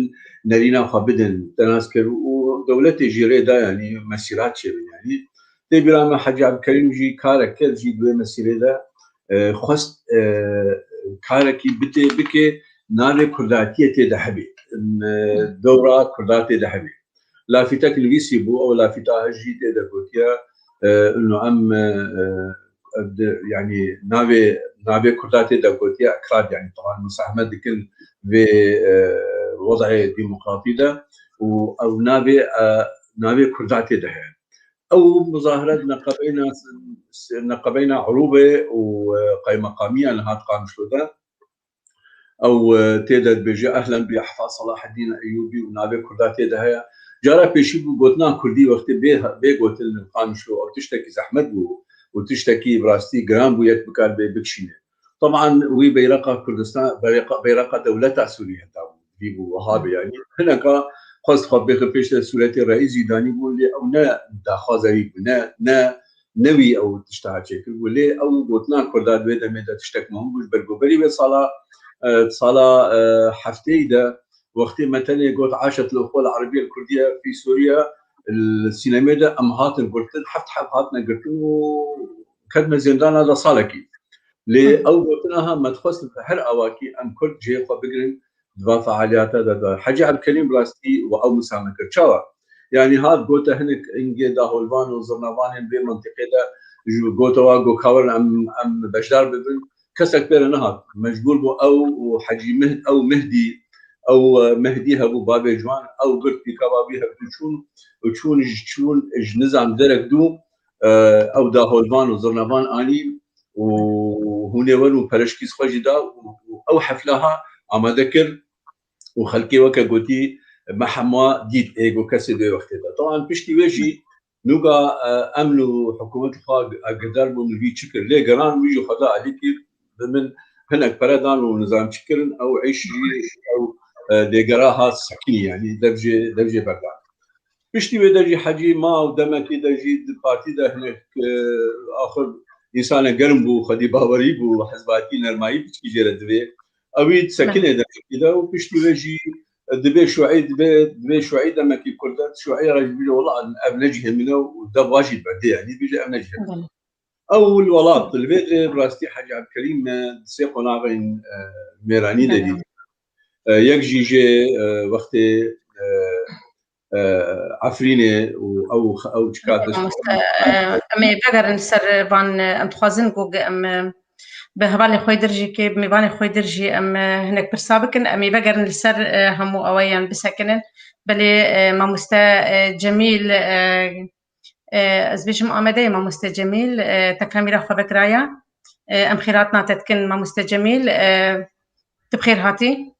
نرينا خو بدن تناسكر ودولتي جيري دا يعني مسيرات شي يعني تبي ما حاج عبد الكريم جي كارك جي دو مسيره دا خست كاركي بكي نالي كرداتيه تدحبي دورة كرداتي دحبي لافتك الويسي بو او لافتها هجي تدقوتيا انه ام يعني نابي كرداتي دقوتيا اكراد يعني طبعا مساهمه دكن في وضع ديمقراطي ده او نابي كرداتي ده او مظاهرات نقبينا عروبه وقي مقاميه انها تقام شلوده او تيدد بيجي اهلا باحفاد صلاح الدين الايوبي ونابي كرداتي ده جارا بيشي قوتنا كردي وقت بي قوت القام شلو او تشتكي زحمت وتشتكي براستي جرام بويت بكار بكشينه طبعا وي بيرقه كردستان بيرقه دولتها سوريا بيبو وهابي يعني هناك خاص خبيخ بيش سوريتي الرئيسي داني بيقول لي او نا داخازري نا نوي او تشتهى شكل ولا او قوتنا كردات بيدا ميدا تشتك مهم بوش برقوبري بصلاة حفتي ده وقت مثلا قلت عاشت الاخوه العربيه الكرديه في سوريا السينما ده امهات قلت حفت حفاتنا قلت كدمه زندان هذا صالكي لي او قلتناها ما تخص حر اواكي ام كرد جي خو بقرن دفاع فعاليات هذا حاجي عبد الكريم بلاستي او مسامه كرتشاوا يعني هذا قلت هنك انجي دا هولفان وزرنافان بمنطقه ده قلت واقو كاور ام بشدار ببن كسك بين نهار مجبور بو او حجي مهد او مهدي او مهدي ابو بابي جوان او قلت كبابي وشون نظام درك دو او دا هولفان وزرنافان اني وهنا ولو برشكيس خوجي دا او حفلها اما ذكر وخلكي وكا قلتي محما ديت ايجو كسي دي وقت دا طبعا بشتي ويجي نوغا امنوا حكومه الخاق قدر من في شكر ليه قران ويجوا خدا عليك من هناك بردان ونظام شكرن او عيش او دي قراها سكيني يعني درجه بردان بشتي ودرجه حجي ما ودمكي درجه بارتي ده هناك اخر انسان قرم بو خدي باوري بو حزباتي نرماي بتجي جرى دبي اويد سكنه ده كده وبشتي وجي دبي شوعي دمكي كردات شوعي راجل والله ابنجي منه وده واجب بعد يعني بيجي ابنجي او الولاد البيت براستي حاج عبد الكريم سيقنا بين ميراني دي يكجي جي وقت عفرينه او تشكات امي بغر نسر فان انتخازن جوج ام بهبالي خوي درجي كي ميباني خوي درجي ام هناك برسابكن امي بغر نسر همو اويان بسكنن بلي ما مستا جميل از بيجم آمده ما مستا جميل تكاميرا خو بكرايا ام خيراتنا تتكن ما مستا جميل تبخير هاتي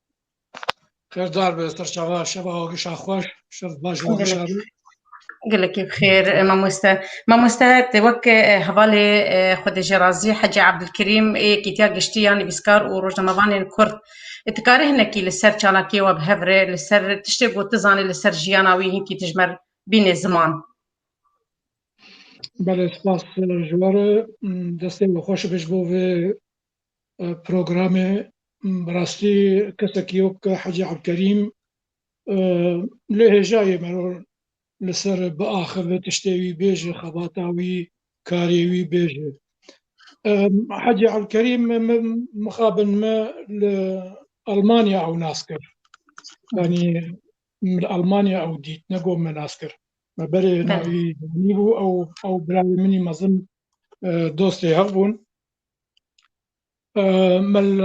خير دار بستر شبا وقش خوش شرف باش وقشاري قل لك بخير ما مستهت وك هبالي خد جرازي حاج عبد الكريم كيتيا قشتي يعني بسكار وروجنافان كرد اتكاره هنكي للسر چاناكي وبهفره للسر تشتغو تزاني للسر جياناوي هنكي تجمر بين الزمان بله سپاس جواره دسته خوش بجبو في پروگرام براستی کسکیوک حاج عبد الكريم له جاي مرور لسر بآخر تشتوي بيجي خباطاوي كاريوي بيجي حاج عبد الكريم مخابن ما لألمانيا أو ناسكر يعني من ألمانيا أو ديت نقوم من ناسكر ما بري ناوي نيبو أو براوي مني مظن دوستي هبون مل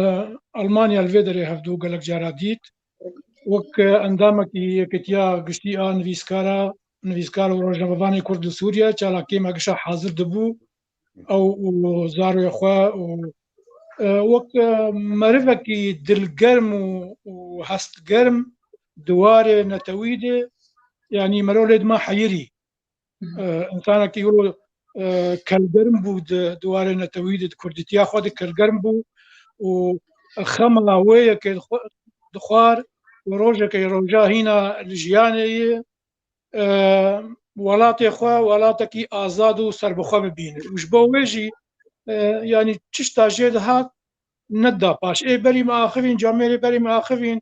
ألمانيا الفيدري هفدو قالك جاراديت وك اندامك كتيا قشتي نفيسكارا وروجنافاني كرد سوريا چالا كيما قشا حاضر دبو او زارو يخوا وك مرفكي دل قرم وهست قرم دوار نتويد يعني مرولد ما حيري انسانك يقولوا كالجرم بو دوار نتويد كردتيا خود كالجرم بو وخملا ويا دخوار وروجا كي روجا هنا الجياني ولاتي خوا ولاتكي آزاد و سربخوا ببين وش بوجي يعني تشتا جيد هات ندا باش اي بري ما اخرين جاميري بري ما اخرين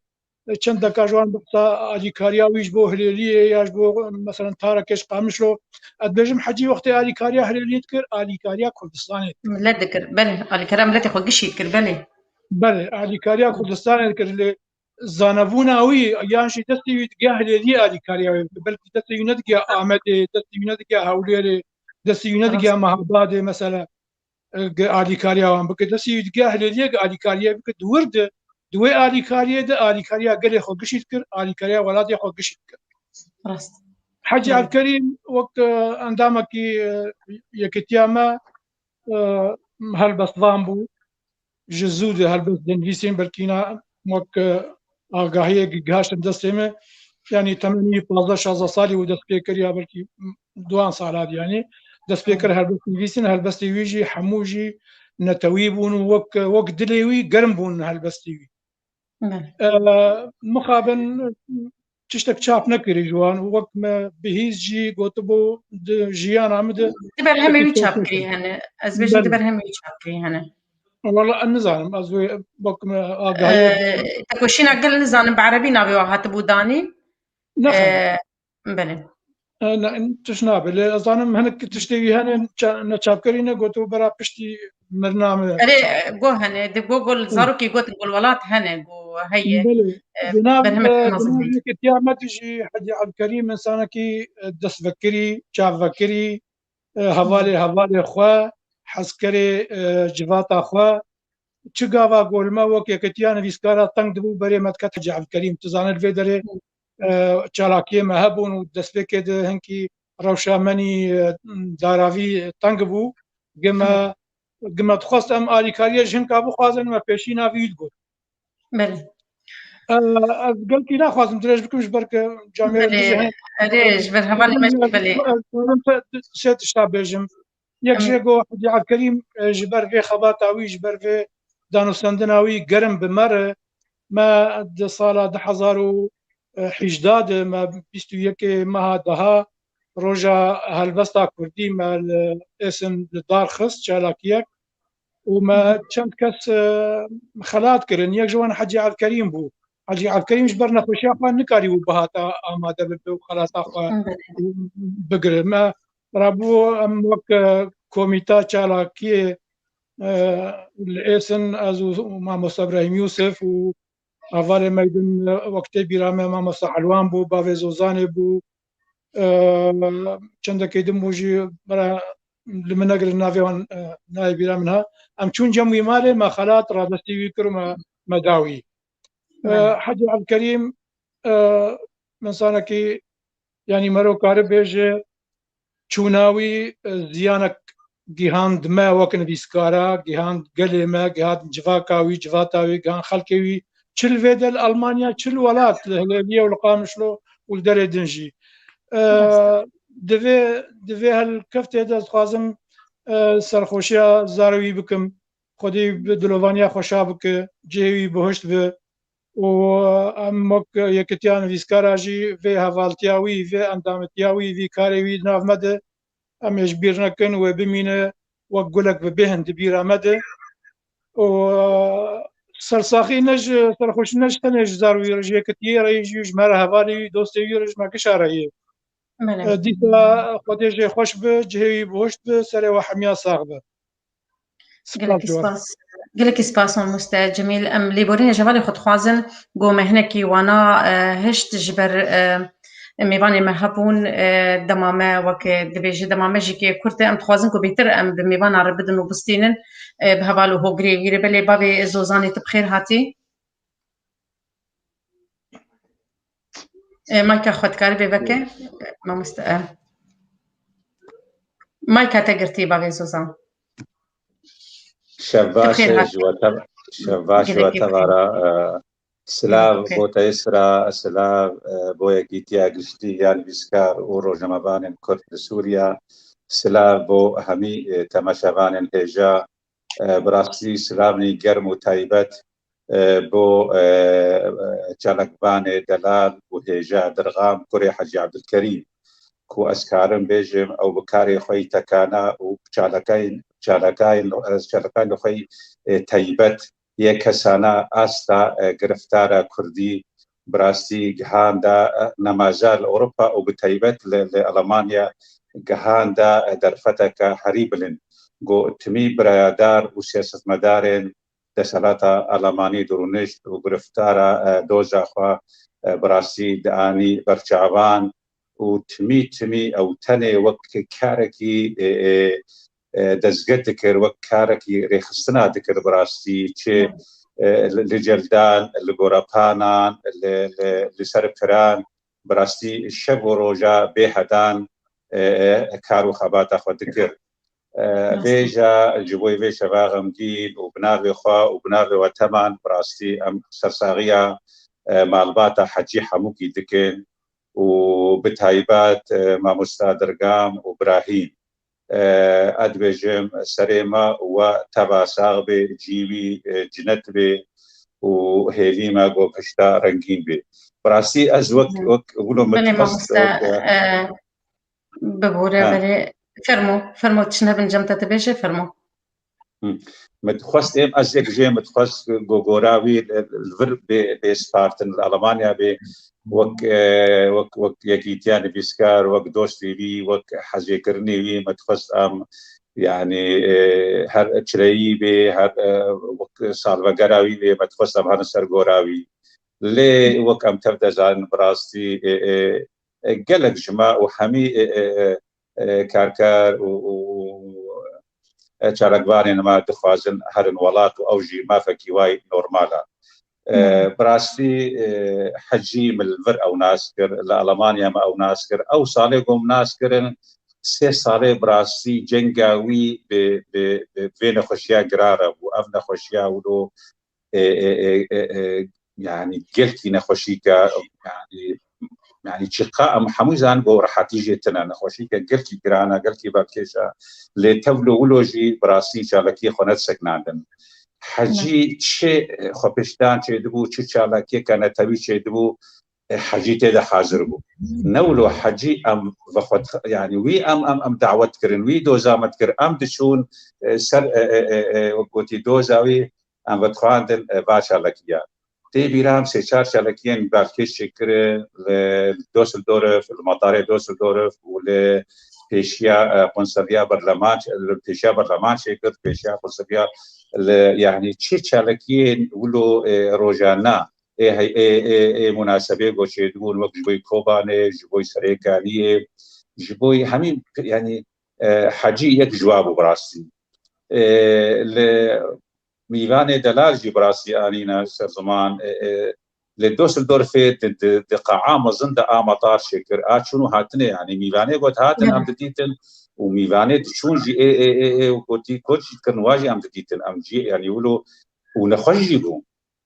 چند دکاجوان بقتا آلیکاریا ویش بو هلیلیه یاش بو مثلا تارکش قامشلو ادبجم حجی وقت آلیکاریا هلیلیت کر آلیکاریا کردستان لا ذكر بله الكلام لا تخوجش يذكر بله بله آلیکاریا کردستان کر ل زانبونا وی یانشی دستی دگه هلیلی آلیکاریا بلکه دستی یونت گه احمد دستی یونت گه هولیره دستی یونت گه مهاباد مثلا آلیکاریا وان بک دستی دگه هلیلی آلیکاریا بک دورد دوی آلیکاریه ده آلیکاریا گلی خود گشید کرد آلیکاریا ولادی خود گشید کرد. راست. حاجی عبدالکریم وقت اندامه کی یکتیامه هل بس ضامبو جزود هل بس دنیسیم بلکینا وقت آگاهی گهاش دستمه يعني 15 سالي ودست بيكر بلكي دوان سالات يعني دست بيكر هل بس دنیسین هل بس ویجی حموجی نتویبون وقت دلیوی گرم بون هل بس تیوی. مخابن تشتك شاف نكري جوان وقت ما بهيزجي قطبو جيان عمده دبر هم يشابكري هنا ازبيج دبر هم يشابكري هنا والله النظام ازوي وقت ما اقايه تكوشين اقل نظام بعربي نابي وهات بوداني نعم بله انا تشنابل اظن هنك تشتي هنا نشابكرينا قطبو برا بشتي برنامج اري جو هنا دبو قول زاروكي قلت الولات هنا جو هي جناب كتيامة تجي حجي عبد الكريم انسانكي دس فكري شاف فكري هوالي خوا حسكري جفاتا خوا تشغاوا قولما وك كتيان فيسكارا تنگ دبو بري متكت حجي عبد الكريم تزان الفيدري چالاكي مهبون ودس فكد هنكي روشامني داراوي تنگ بو قما تخص ام آليكاريا جهنك ابو خوازن ما بيشينا فيدغو بله قلت لا خوازم درج بكمش برك جامعة بله ريج برهمالي مش بله سيت شابجم يكشيغو حجي عبد الكريم جبر في خباتاوي جبر في دانو سندناوي قرم بمر ما د صالة د حزارو حجداد ما بيستو يكي ما دها روجا هالبستا كردي ما الاسم الدار خص شالاكيك وما كانت كاس خلات كرن يك جوان حجي عبد الكريم بو حجي عبد الكريم جبرنا خوشي اخوان نكاري وبهاتا اماده ببو خلاص اخوان بقر ما رابو ام وك كوميتا شالاكي الاسن ازو مامو ابراهيم يوسف و افاري ميدن وقت بيرامه مامو حلوان بو بافي زوزاني بو چندك يدموجي برا لمن اقل نافيون ناي بيرا منها ام چون جموي مالي ما خلات رادستي ويكر مداوي حجي عبد الكريم من سانكي يعني مرو كارب بيجي چوناوي زيانك جهان دما وكن بيسكارا جهان قلما جهان جفاكاوي جفاتاوي جهان خلكوي تشل فيدل المانيا تشل ولات الهلاليه والقامشلو والدري دنجي دفي هالكفتة دا خوازم سرخوشيا زاروي بكم خودي بدلوفانيا خوشا بك جيوي بهشت به و امك يكتيان فيسكاراجي في هافالتياوي في اندامتياوي في كاريوي ناف مدى ام يجبيرنا كن وبمينه وقولك ببهن دبيرا مدى و سرساخي نج سرخوش نج تنج زاروي رجي كتير يجي جمال هافالي دوستي يرج ما كشاري ديتا خودي خوش به جهي بوشت به سري وحميا صاغبه قلك سباس مستعد جميل ام ليبورين جوالي خد خوازن قو مهنكي وانا هشت جبر ميباني مهبون دمامه وك دبيجي دمامه جيكي كرتي ام تخوازن كو بيتر ام بميبان عربدن وبستينن بهوالو هوغري غيري بلي بابي زوزاني تبخير هاتي مايكا خد كاربي بكي ما مستقى مايكا تقرتي بابي زوزان شباش وتغرى سلاو بۆ تەیسرا سلاو بۆ یەکیتیا گشتی یان بیسکار و ڕۆژنەمەبانên کورد لە سووریا سلاو بۆ هەمی تەماشەبانên هێژا بڕاستی سلاوی گەرم و تایبەت بۆ چالاکبانێ دەلال و هێژا دەرغام کوڕی حەجی عەبدولکەریم کو ئەسکارم بێژم ئەو بکاری خۆی تەکانە و چالەکانی خۆی تایبەت یەک کەسانە ئاستا گرفتارە کوردی براستی گەهاندا نەماژە لە ئەوروپا و بتایبەت لە ئەڵەمانیا گەهاندا دەرفەتەکە هەری بلن گۆ تمی برایادار و سیاسەتمەدارێن دەسەڵاتە ئەڵەمانی دڕونشت و گرفتارە دۆزاخوا براستی دەئانی بەرچاوان و تمی ئەو تەنێ وەک کارێکی دەستگەت دکرد وەک کارێکی ڕێخستنا دکرد براستی چێ لە جەلدان لە گۆرەپانان لەسەر پران براستی شەب و ڕۆژە بێهەدان کار و خەباتە خۆ دکرد بێژە ji بۆی vê şeva xemgîn û binavê xwe û binavê we teman birastî em sersaxiya malbata hecî hemûkî dikin û bi taybet mamosta Dergam û Brahîm ez dibêjim serê me we teva sax bê cîwî cinet bê û hêvî me got pişta rengîn bê birastî ez wek wilo ببوره بله فرمو تشنه بنجم تتبيشه فرمو متخواست ام از یک جه متخواست گوگوراوی الور به سپارتن الالمانیا به وک یکیتیان بیسکار وک دوستی وی وک حزی کرنی وی متخواست ام يعني هر چرایی به هر وک سالوگراوی به متخواست ام هر سرگوراوی لی وک ام تبدا زان براستی گلک جماع و همی کارکار و چارەکبانێن ما دخوازن هەرن وڵات و ئەوژی مافەکی وای نۆرمالە براستی حەجی ملڤر ئەو ناس کرد لە ئەڵەمانیا مە ئەو ناس کرد ئەو ساڵێ گۆم ناسکردن سێ ساڵێ براستی جەنگاوی بێ نەخۆشییا گرارە بوو ئەف نەخۆشییا ولۆ يعني گەلکی نەخۆشیکە يعني چقا ام حموزان بو راحتي جتنا نخوشي كقلتي جرانا قلتي باكيشا لتولو ولوجي براسي شالكي خونت سكناندن حجي تشي خبشتان تشي دبو تشي شالكي كانت تبي تشي دبو حجي تدا حاضر بو نولو حجي ام وخد يعني وي ام دعوت كرن وي دوزامت كر ام دشون سر وقتي دوزاوي ام بتخاندن باشالكيا تي بيرام سيشار شالكيان بالكيش شكر لدوسلدورف المطار دوسلدورف ول بيشيا قنصلية برلمان بيشيا برلمان شكر بيشيا قنصلية يعني تشي شالكيان ولو روجانا هي مناسبة قوشي دول وقت جبوي كوباني جبوي سريكانية جبوي همين يعني حجي يك جواب براسي ميوان دلال جي براسي آنينا سر زمان لدوسلدورف دقاعة مزن دا مطار شكر شنو هاتني يعني ميواني قلت هاتن ام دديتن وميواني شون جي وقلتي كل شيء كرنواجي ام دديتن ام جي يعني يقولوا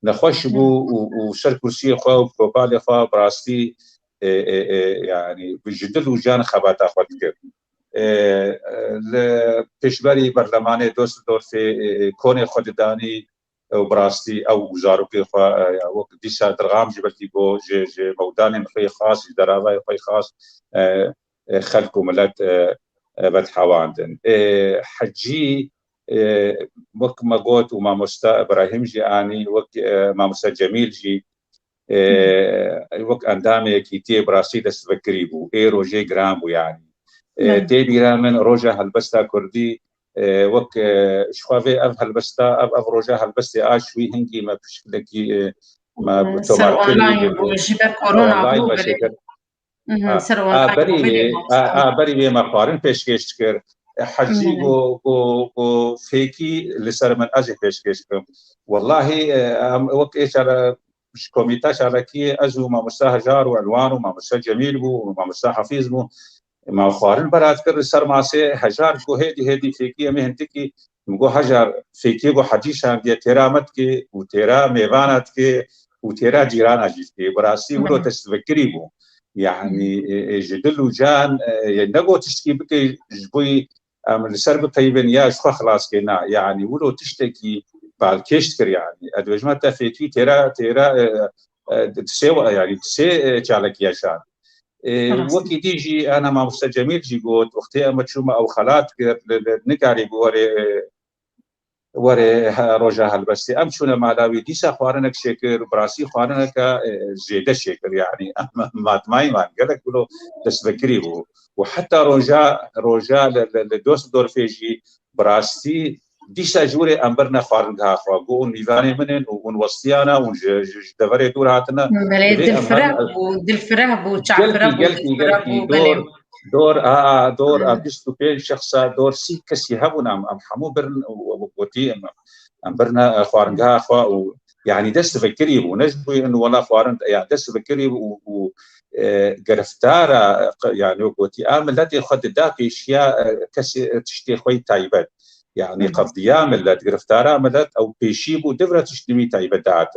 نخوش بو وسر كرسي خوا وكوبالي خوا براستي يعني بجدل وجان خباتا خوتكر لپیشبری برلمانی دوسلدورف کون خوددانی و براستی او وزارتی خو وقت دیسا درغام جبلتی بو ج مودان خی خاص دراوی خی خاص خلق ملت بتحواندن حجی وقت ما قلت وما مستا ابراهيم جياني وقت ما مستا جميل جي وقت اندامي كيتي براسي دستفكري بو روجي جرامبو يعني تي بيرامن روجا هلبستا كردي وك شخوافي اف هلبستا اف روجا هلبستي شوي هنجي ما بشكلكي ما بتوماركي وجبه كورونا بري ما قارن پیشکش کرد حجی گو فيكي لسر من اجي پیشکش کرد والله وك ايش على كوميتا شاركي ازو ما مستهجار وعنوان وما مستہ جميل بو وما مستہ حفيظ بو ما خارن برات كر سر ماسه هزار کو هدي فيكي مهنتي کی مگو هزار فيكي گو حجي شان دي تيرامت کی و تيرا میوانات کی وتيرا جيرانا جيتي براسي ولو تستفكري بو يعني جدل وجان نقو تشتكي بك جبوي من سرب طيبين يا شو خلاص كنا يعني ولو تشتكي بعد كيشتكر يعني ادوجمات في تيرا تسوى يعني تسي تشالك يا شان وكي تيجي انا مع مستجميل جي قلت اختي اما تشوما او خالات نقاري وري روجا هالبستي ام شونا مالاوي ديسا خوارنك شكر براسي خوارنك زياده شكر يعني ما تماي ما قالك له تسفكري وحتى روجا لدوس دور فيجي براستي ديسا جوري امبرنا خوارنها خو نيفاني منن ونوصيانا ونجدوري دور هاتنا دل فرح بو تعفره دور ابدستو بين شخصا دور سي كسي هبنا ام حمو برن وقوتي ام برنا خوارنها خو يعني دست فكري ونجبي انه ولا خوارن يعني دست فكري و گرفتار يعني وقوتي التي خددا في اشياء كسي تشتي خوي تايبت يعني قضيه ملت گرفتار ملت او بيشيبو دبره تشتمي تايبت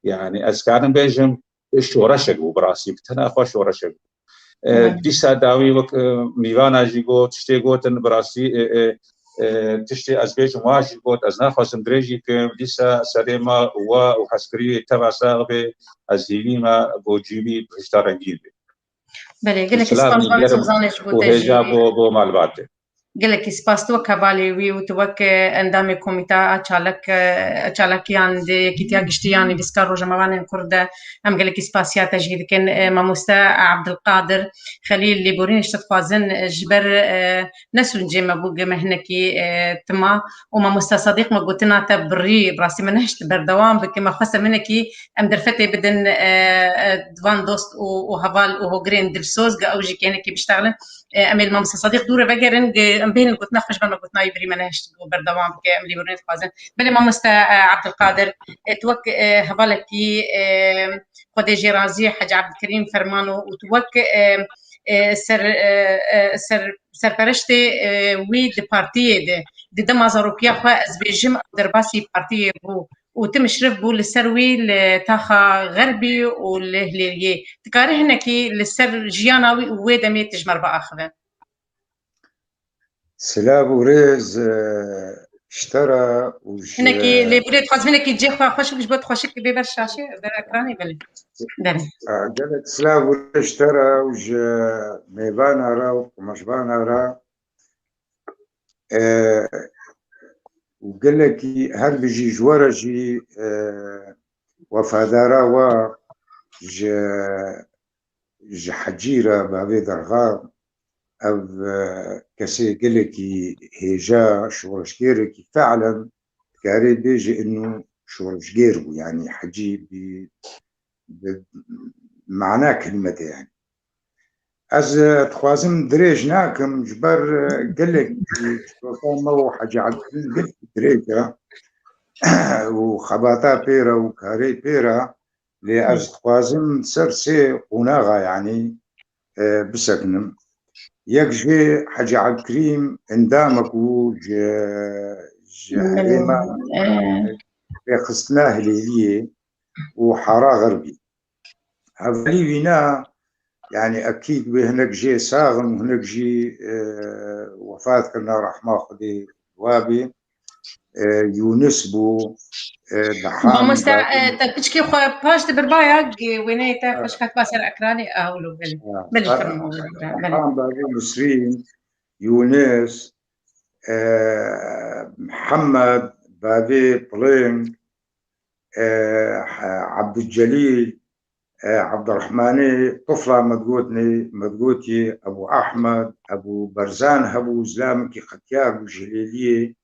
يعني اسكان بيجم شورشك وبراسي بتنا خو شورشك ديسا داوي وك ميوانا جيغو تشتي غوتن براسي تشتي ازبيج مواجي غوت ازنا خاصم دريجي كم ديسا سليما وحسكري تبع ساغبي ازينيما بوجيبي بشتارنجيبي بله قلك اسبانجان سوزانش وهجا بو مالباتي قلك اسباستو كبالي وتوك اندامي كوميتا اچالك يعني كيتيا گشتياني بسكار روجا مبان كرده ام قلك اسباسيا تجهيد كان ماموستا عبد القادر خليل اللي بورين اشتفازن جبر نسو جيما بوق مهنكي تما وماموستا صديق ما قلتنا تبري براسي منهش بردوام بكما خاصه منكي ام درفتي بدن دوان دوست وهفال وهو جرين دلسوز او جي كانكي بيشتغل اميل ماموستا صديق دوره بقرن بين قلت نخش بما قلت ناي بري منهش بردوام كاملي ورنت قازن بل ماموستا عبد القادر توك هبالكي خدي جرازي حاج عبد الكريم فرمانو وتوك سرپرشتي وي دي بارتي دي دمازاروكيا خو ازبيجم درباسي بارتي بو وتمشرف بو للسروي لتاخا غربي والهليليه تكاره هناكي للسر جياناوي ويدمي تجمر باخذه سلاب وريز اشترى هناكي اللي بريد خاص منك تجي خوش باش بتخشك ببر الشاشه بالاكراني بلي قالت سلاب وريز اشترى وج ميبان را ومشبان را وقال لك هل بيجي جوارجي وفادارا و ج حجيره بابي درغام أو كسي قلكي هيجا شورشكيركي فعلا كاري بيجي إنه شورشكيرو يعني حجي بمعناه كلمة يعني از تخوازم دريج ناكم جبر قلك مو حاجة عبدالله قلت دريجة وخباطا بيرا وكاري بيرا لي از تخوازم سرسي قناغا يعني بسكنم يكجي حاجة عبد الكريم اندامك وج حليمة خصناه ليلية وحارة غربي هذولي بنا يعني أكيد بهناك جي ساغم وهناك جي وفاة كنا رحمة خدي وابي يونس بو دحام ماموستا تكشكي خو باش تبربايا وينيتا باش كتباسر اكراني اولو بلي فرمو دحام بابي مسرين يونس محمد بابي بلين عبد الجليل عبد الرحمن طفلة مدقوتي أبو أحمد أبو برزان هبو زلامكي ختيار وجليلية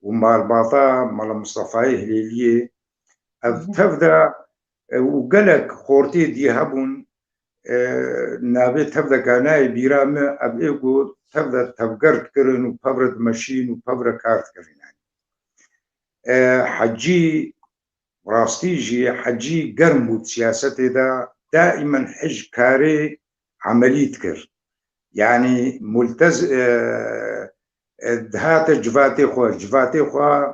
ومال باطا مال مصطفى هليلية تبدا وقالك خورتي دي هبون نابي تبدا كاناي بيرام أبيقو تبدا تبقرت كرن وببرد ماشين وببرد كارت كرن يعني حجي راستيجي حجي قرمود سياستي دا دائما حج كاري عملي تكر يعني ملتز دهات جفاتي خوا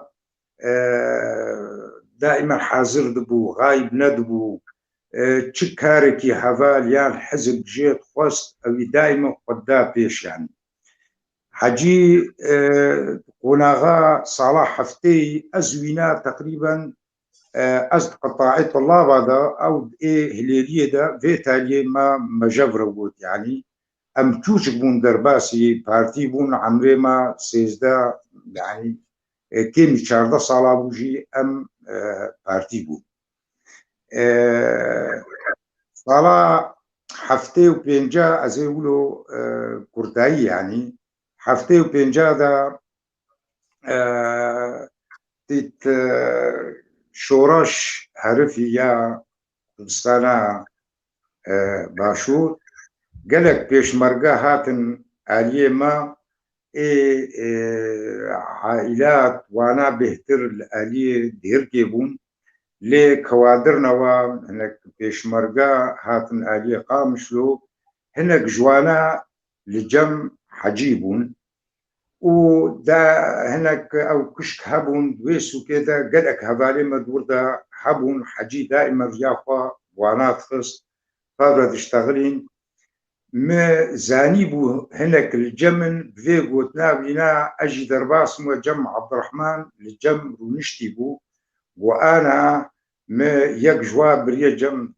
دائما حاضر دبو غايب ندبو چ کارێکی هەڤال یان حزب جێت خۆست ئەوی دائما خوددا پێش يعني حەجی قۆناغا ساڵا هەفتەی ئەزوینا تقریبا ئەز قەتاعی طلابادا ئەو هلێریەدا vê taliyê ما مەژەڤرە بوت يعني ئەم تووچک بوون دەرباسی پارتی بوون عەمرێ ما 13 يعني کێمی 14 ساڵا بووژی ئەم پارتی بوو ساڵا هەفتەی و پێنجا ئەزێ ولۆ کورتایی يعني هەفتەی و پێنجادا دیت شۆڕەش هەرفی یا کوردستانە باشوور gelek pêşmerge hatin aliyê me ê ailat wana bêhtir li aliyê dêrkê bûn lê kewadirnewa hinek pêşmerge hatin aliyê Qamişlo hinek ji wana li cem hecî bûn û da hinek ew kuşk hebûn wê sûkê de gelek hevalê me dûr de hebûn hecî daîme riya xwe wana dixist fevre diştexilîn me zanî bû hinek li cemin vê gotina bîna ez jî derbasım we cem Abdurrahman li cem rûniştî bû û ana me yek ji wa biriye cem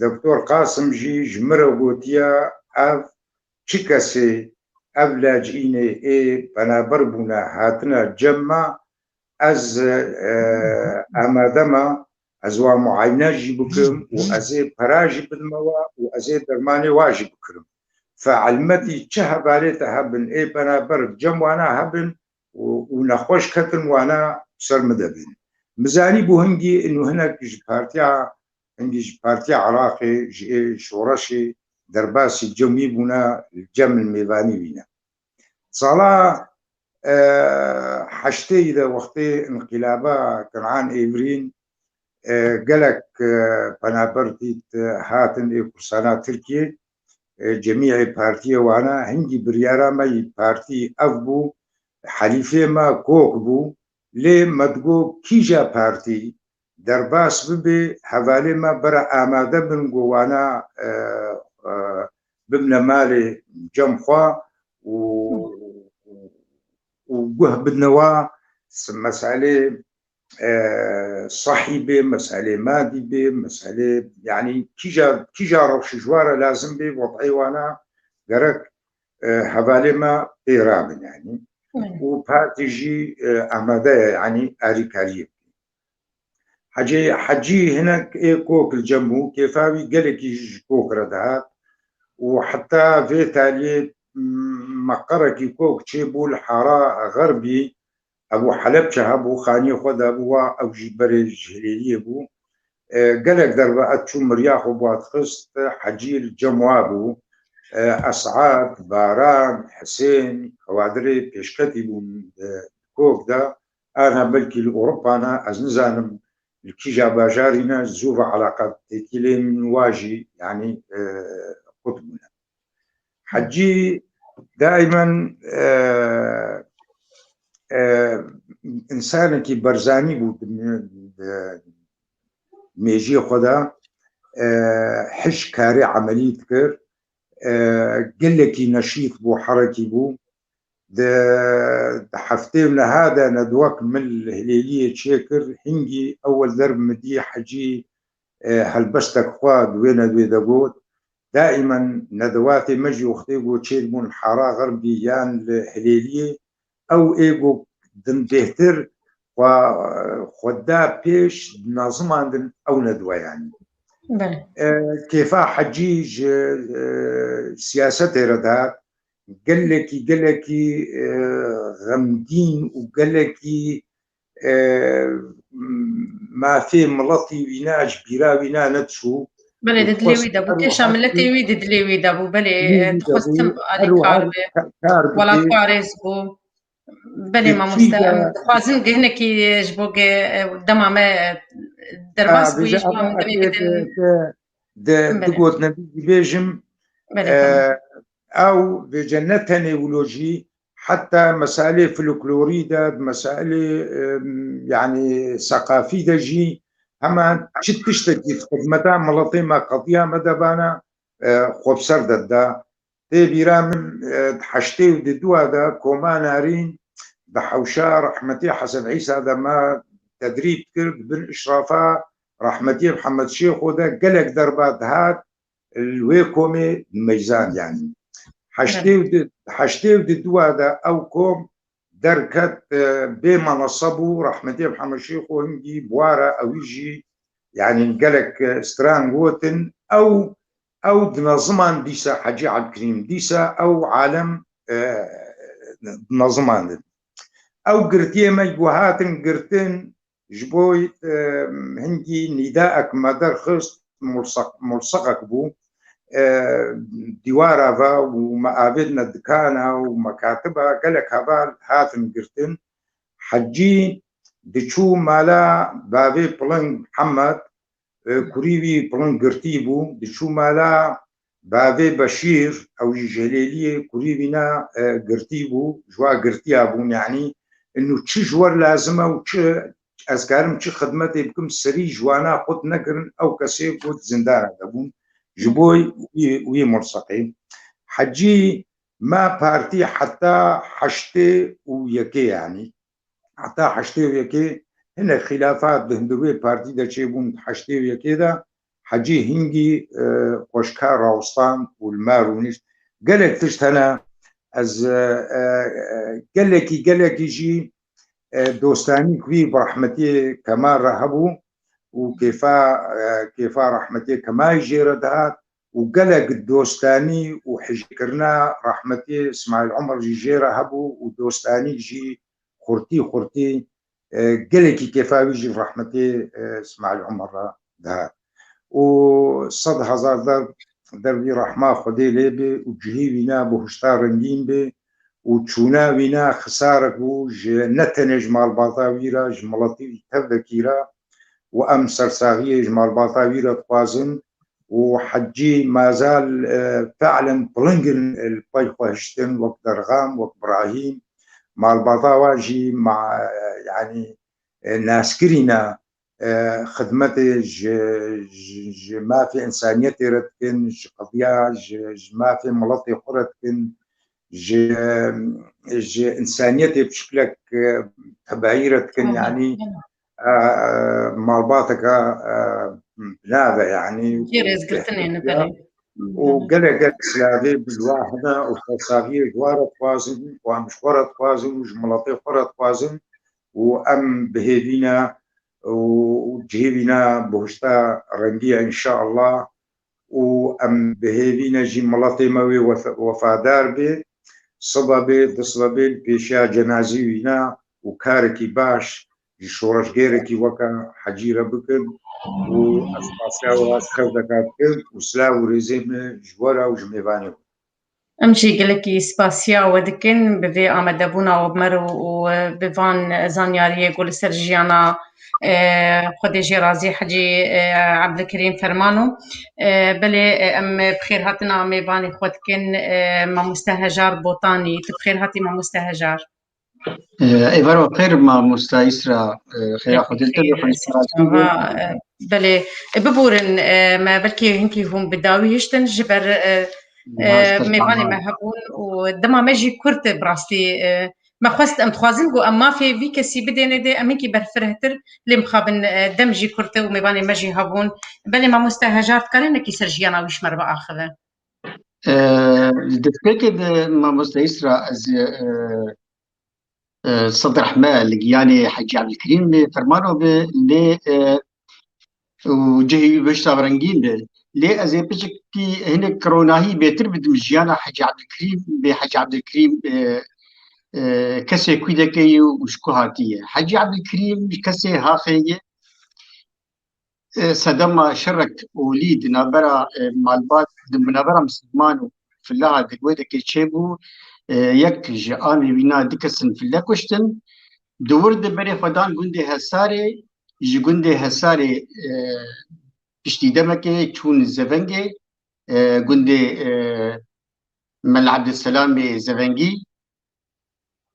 Doktor Qasım jî ji me re gotiye ev çi kesê ev lacînê ê penaber bûne hatine cem me ez amade me ez wa muayene jî bikim û ez ê pera jî bidmewa û ez ê dermanê wa jî bikirim feelmetî çi hevalê te hebin ê penaber cem wana hebin û nexweş ketin wana ser min de bin mizanî bû hingî û hinek ji partiya hingî ji partiya Iraqê ji ê şoreşê derbasî cemî bûne cem li mêvanî bîne sala heşteyî de wextê inqîlaba Ken'an Êvirîn gelek penaber dît hatin ê kursana Tirkiye cemîyê partiyê wana hingî biryara me partî ev bû helîfê me kok bû lê me digot kîja partî derbas bibe hevalê me bere amade bin got wana bibne malê cem xwe û guh bidnewa meselê صحî bê meselê madî bê meselê yani kîja rewşa ji wa re lazim bê wedeyê wana gerek hevalê me pê rabin yani û partî jî amade ye yani alîkariyê hecî hinek ê kok li cem bû kêfa wî gelekî ji kok re dihat û heta vê taliyê meqerekî kok çêbû li hara Xerbî Ebu Helepçe hebû xaniyê xwe de bû wa ew jî berê ji hilêliyê bû gelek derveqet çû miriya xwe bû dixist hecî li cem wa bû Esad, Baran, Hesên kewadirê pêşketî bûn kok de ana belkî li Ewropana ez nizanim li kîja bajarî ne zû ve eleqetêkî lê min wa jî yani qut bûne hecî daimen insanekî berzanî bû mêjiyê xwe de hiş karê emelî dikir gelekî neşît bû herekî bû di heftê niha de nedwek min li hilêliyê çêkir hingî ewel derb min dî hecî helbestek xwe di wê nedwê de got daimen nedwatê me jî wextê got çêbûn hera Xerbî yan li hilêliyê ew ê got din bêhtir xwedda pêş naziman din ew nedwe yani kêfa hecî ji siyasetê re de gelekî xemgîn û gelekî mafê miletî wîna ji bîra wîna neçû belê didilê wî de bû kêşa milletê wî didilê wî de bû belê dixwestin alîkar bê welatparêz bû belê mamoste em dixwazin gihinekî ji bo dema me derbas bûyî ji bo min demê bidin digot nebî bêjim ew bêje ne tenê wilo jî حتى مسألة فلكلوريدا مسألة يعني ثقافية جي هما تشتكي في خدمتها ملطي ما قضية مدبانا خوب سردد دا تبيرا من حشتي وددو هذا كوما نارين بحوشا رحمتي حسن عيسى هذا ما تدريب كرد بن إشرافا رحمتي محمد شيخ وده قلق دربات هات الويكومي الميزان يعني حشتي وددو هذا أو كوم دركت بما نصبوا رحمتي محمد شيخ وهنجي بوارا أو يجي يعني نقلك ستران ووتن أو دنظمان ديسا حجي عبد الكريم ديسا أو عالم نظمان أو قرتي ما يقوهاتن قرتن جبوي هنجي نداءك مدار خص ملصقك بو ديوارها ومعابدنا دكانا ومكاتبها قالك هبال هاتن قرتن حجي دشو مالا بابي بلن محمد كوريبي بلن قرتيبو دشو مالا بابي بشير او جليلية كوريبنا قرتيبو جوا قرتيابون يعني انه تشي جوار لازمه وتشي ازكارم تشي خدمتي بكم سري جوانا قد نقرن او كسيب قد زندان دابون جبوي وي ملصقين حجي ما بارتي حتى حشتي ويكي يعني حتى حشتي ويكي هنا خلافات بهندوي بارتي دا شيبون حشتي ويكي دا حجي هنجي قشكار راوستان والمارونيش قالك تشتنا از قالك يجي دوستاني كوي برحمتي كما رهبو وكيفا رحمتي كما يجي ردها وقلق الدوستاني وحجكرنا رحمتي اسماعيل عمر جي رهبو ودوستاني جي خورتي قلقي كيفا يجي رحمتي اسماعيل عمر ده وصد هزار دربي رحمة خدي ليبي وجهيبنا بهشتار رنجين بي وتشونا بنا خسارك بوج نتنج مال باطاويرا جملتي تذكيرا وأم سرساغية جمال باطاويرا توازن وحجي ما زال فعلا بلنجن البيخو هشتن وقت درغام وقت إبراهيم مال باطاواجي مع يعني ناسكرينا خدمتي ما في إنسانيتي ردكن قضية ما في ملطي قرتكن إنسانيتي بشكلك تبعيرتكن يعني مرباطك بنابة يعني وقلق سلافي بالواحدة وصاغير جوارة توازن ومشورة توازن وجملطي قرة توازن وأم بهيبينا وجهيبنا بوشتا رنجية إن شاء الله وأم بهيبنا جي ملطي موي وفادار بي صبابي دصبابي بيشا جنازينا وكاركي باش جي شورش غيركي وكا حجيرة بكر وأسفاسيا واسكر دكات كر وسلا ورزيم جوارا وجميباني امشي قلكي سباسيا ودكن بفي آمدبونا وبمرو وبفان زانياري يقول سرجيانا خدي جي رازي حجي عبد الكريم فرمانو بلي ام بخير هاتنا ميباني خودكن ما مستهجار بوطاني تبخير هاتي ما مستهجار ايوارو بخير ما مستيسرا خير خدلت بلي ببورن ما بلكي هنكي هم بداوي يشتن جبر ميباني ما هبون ودما ماجي كرت براستي ما خواست ام تخوازن جو اما في كسي بدين دي اميكي برفرهتر لمخابن دمجي كرت وميباني ماجي هبون بلي ما مستهجات كارين كي سرجيانا ويش مربا اخذه دفكك ما مستيسرا از صدر حمال يعني حجي عبد الكريم فرمانو ل وجهي بشتا برنجين ليه ازي بشكي هنا كروناهي بيتر بدمجيانا حجي عبد الكريم بحجي عبد الكريم كسي كويدكي وشكو هاتيه حجي عبد الكريم كسي هاخيه صدما شرك وليد نابرا مالبات نابرا مسلمانو في الله دقويدكي تشيبو يك جاني بنا دكسن في الله كشتن دور دبري خدان قندي هساري جي قندي هساري بشتي دمكي تشون الزفنجي قندي مل عبد السلام زفنجي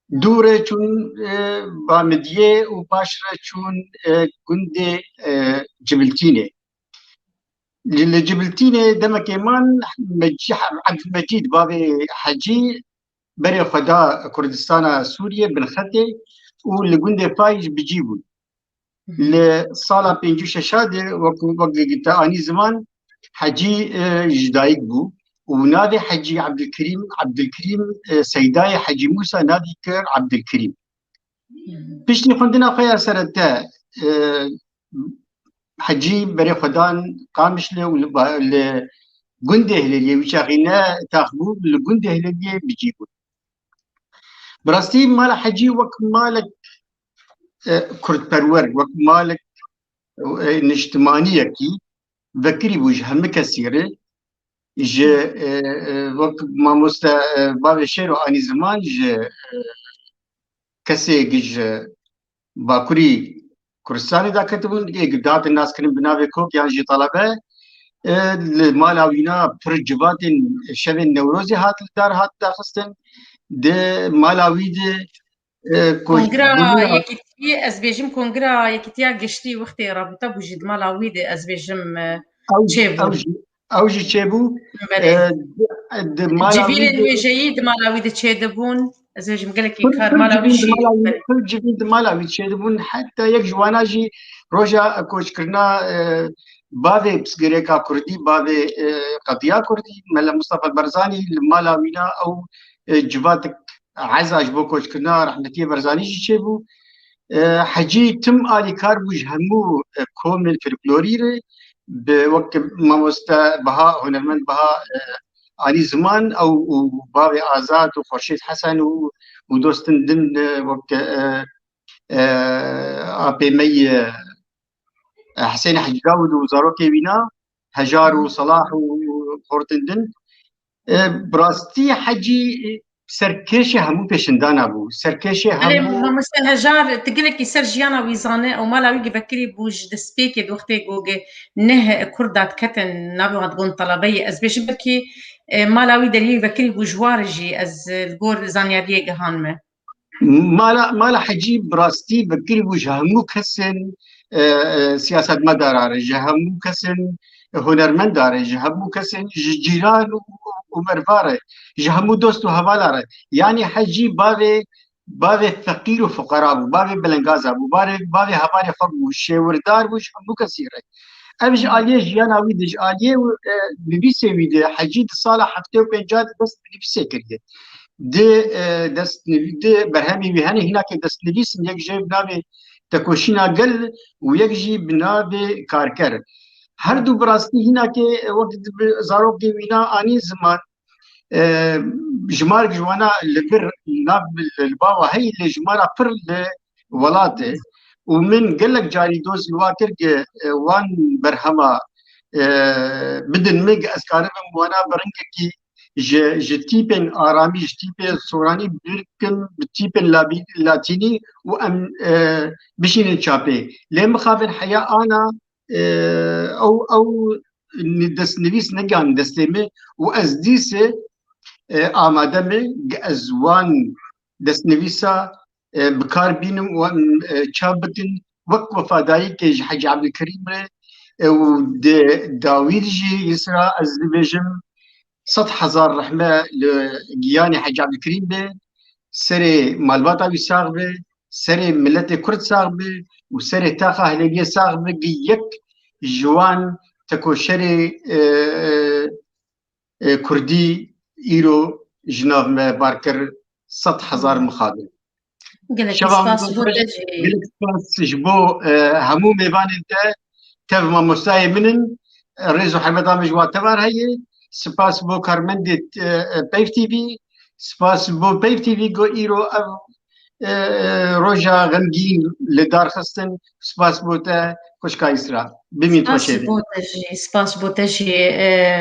دوره چون بامدیه و باشره چون گنده جبلتینه لجبلتینه دمك ايمان عبد المجيد بابي حجي بري خدا كردستان سوريا بالخطه والجندي فايج بيجيبون لصاله بينجوش شاده وقت اني زمان حجي جدايق بو ونادي حجي عبد الكريم سيداي حجي موسى نادي كر عبد الكريم بيشني خندنا خيا سرتا حجي بري خدان قامش له جنده هلاليه وشاغينا تاخبو الجنده هلاليه بيجيبون براستي مال حجي وك مالك كرد برور وك مالك نجتمانية كي ذكري بوجه هم كثيرة ج وك ما مستا باب الشيرو اني زمان ج كسي جج باكوري كردستاني دا كتبون اقداد الناس كريم بناوي كوك يعني جي طلبه المالاوينا برجبات شبه النوروزي هات الدار هات داخستن ده مالاوي ده كونغرا يكتي ازبيجم كونغرا يكتيا قشتي وقتي رابطه بوجد مالاوي ده ازبيجم تشيبو اوجي تشيبو جيفين جيد مالاوي ده تشيدبون ازبيجم قال لك كار مالاوي شي كل جيفين مالاوي تشيدبون حتى يك جواناجي روجا كوش كرنا بابي بسغريكا كردي بابي قضيه كردي ملا مصطفى البرزاني المالاوينا او جواتك عزاج بوكوش كنا رحمتي برزاني شيبو حجي تم آلي كار بوج همو كومل فلكلوريري بوقت ما مستا بها هنرمند بها آلي زمان او بابي آزاد وخورشيد حسن ودوستن دن وقت آبي مي حسين حج داود وزاروكي وينا هجار وصلاح وخورتن دن براستي حجي سركشي همو پیشندانا بو سرکشی همو ما مستهجار تقلك سرجيانا ويزانه او مالا ويجي بكري بوج دسبيكي دوختي جوجي نه كردات كتن نابو هتقون طلبي از بيش بكي مالاوي دليل بكري بوجوارجي از الجور زانيابيه جهانمه مالا حجيب براستي بكري بوج همو كسن سياسة مدار همو كسن هنرمند داره همو كسن جيران ومرفاره همو دوست وهوالاره يعني حجي بابي فقير وفقراء بابي بلنغازا بابي هوالي خبو شوردار وش همو كثيره امش آليه جيانا ويدج آليه نبيسي ويد حجي صالح حفته وبنجاد بس نبيسي كريه دي برهمي بهاني هناك دست نبيس يك جيب نابي تكوشينا قل ويك جيب نابي كاركر هر دو براستي هناك وقت زاروك دي وينا اني زمان جمار جوانا لبر ناب الباوا هي اللي جمارة فر لولاته ومن قال لك جاري دوز الواكر وان برهما بدن ميج اسكاربم وانا برنكي جتيبن آرامي جتيبن سوراني بركن بتيبن لاتيني وام بشين شابي لما خافن حياة انا او ندس نویس نگان دستمه و از دیسه آماده می ازوان دست نویسا بکار بینم و چاب بکن وقت وفادایی که حج عبدالکریم و داوید جی یسرا از نبیجم 100,000 رحمه لگیانی حج عبدالکریم به سر مالباتا وی ساغ به سر ملت کرد ساغ به و سر تاقه هلیه ساغ به یک جوان تكوشري كردي ايرو جناف ما باركر 100,000 مخادم سباس جبو همو ميبان انت تف ما مستاي منن ريزو حمدا مجوا تبار هي سباس بو كارمندت بيف تي في سباس بو بيف تي في جو ايرو روجا غمجين لدار خستن سباس بوتا كشكا يسرا بميت وشيدي سباس بوتاجي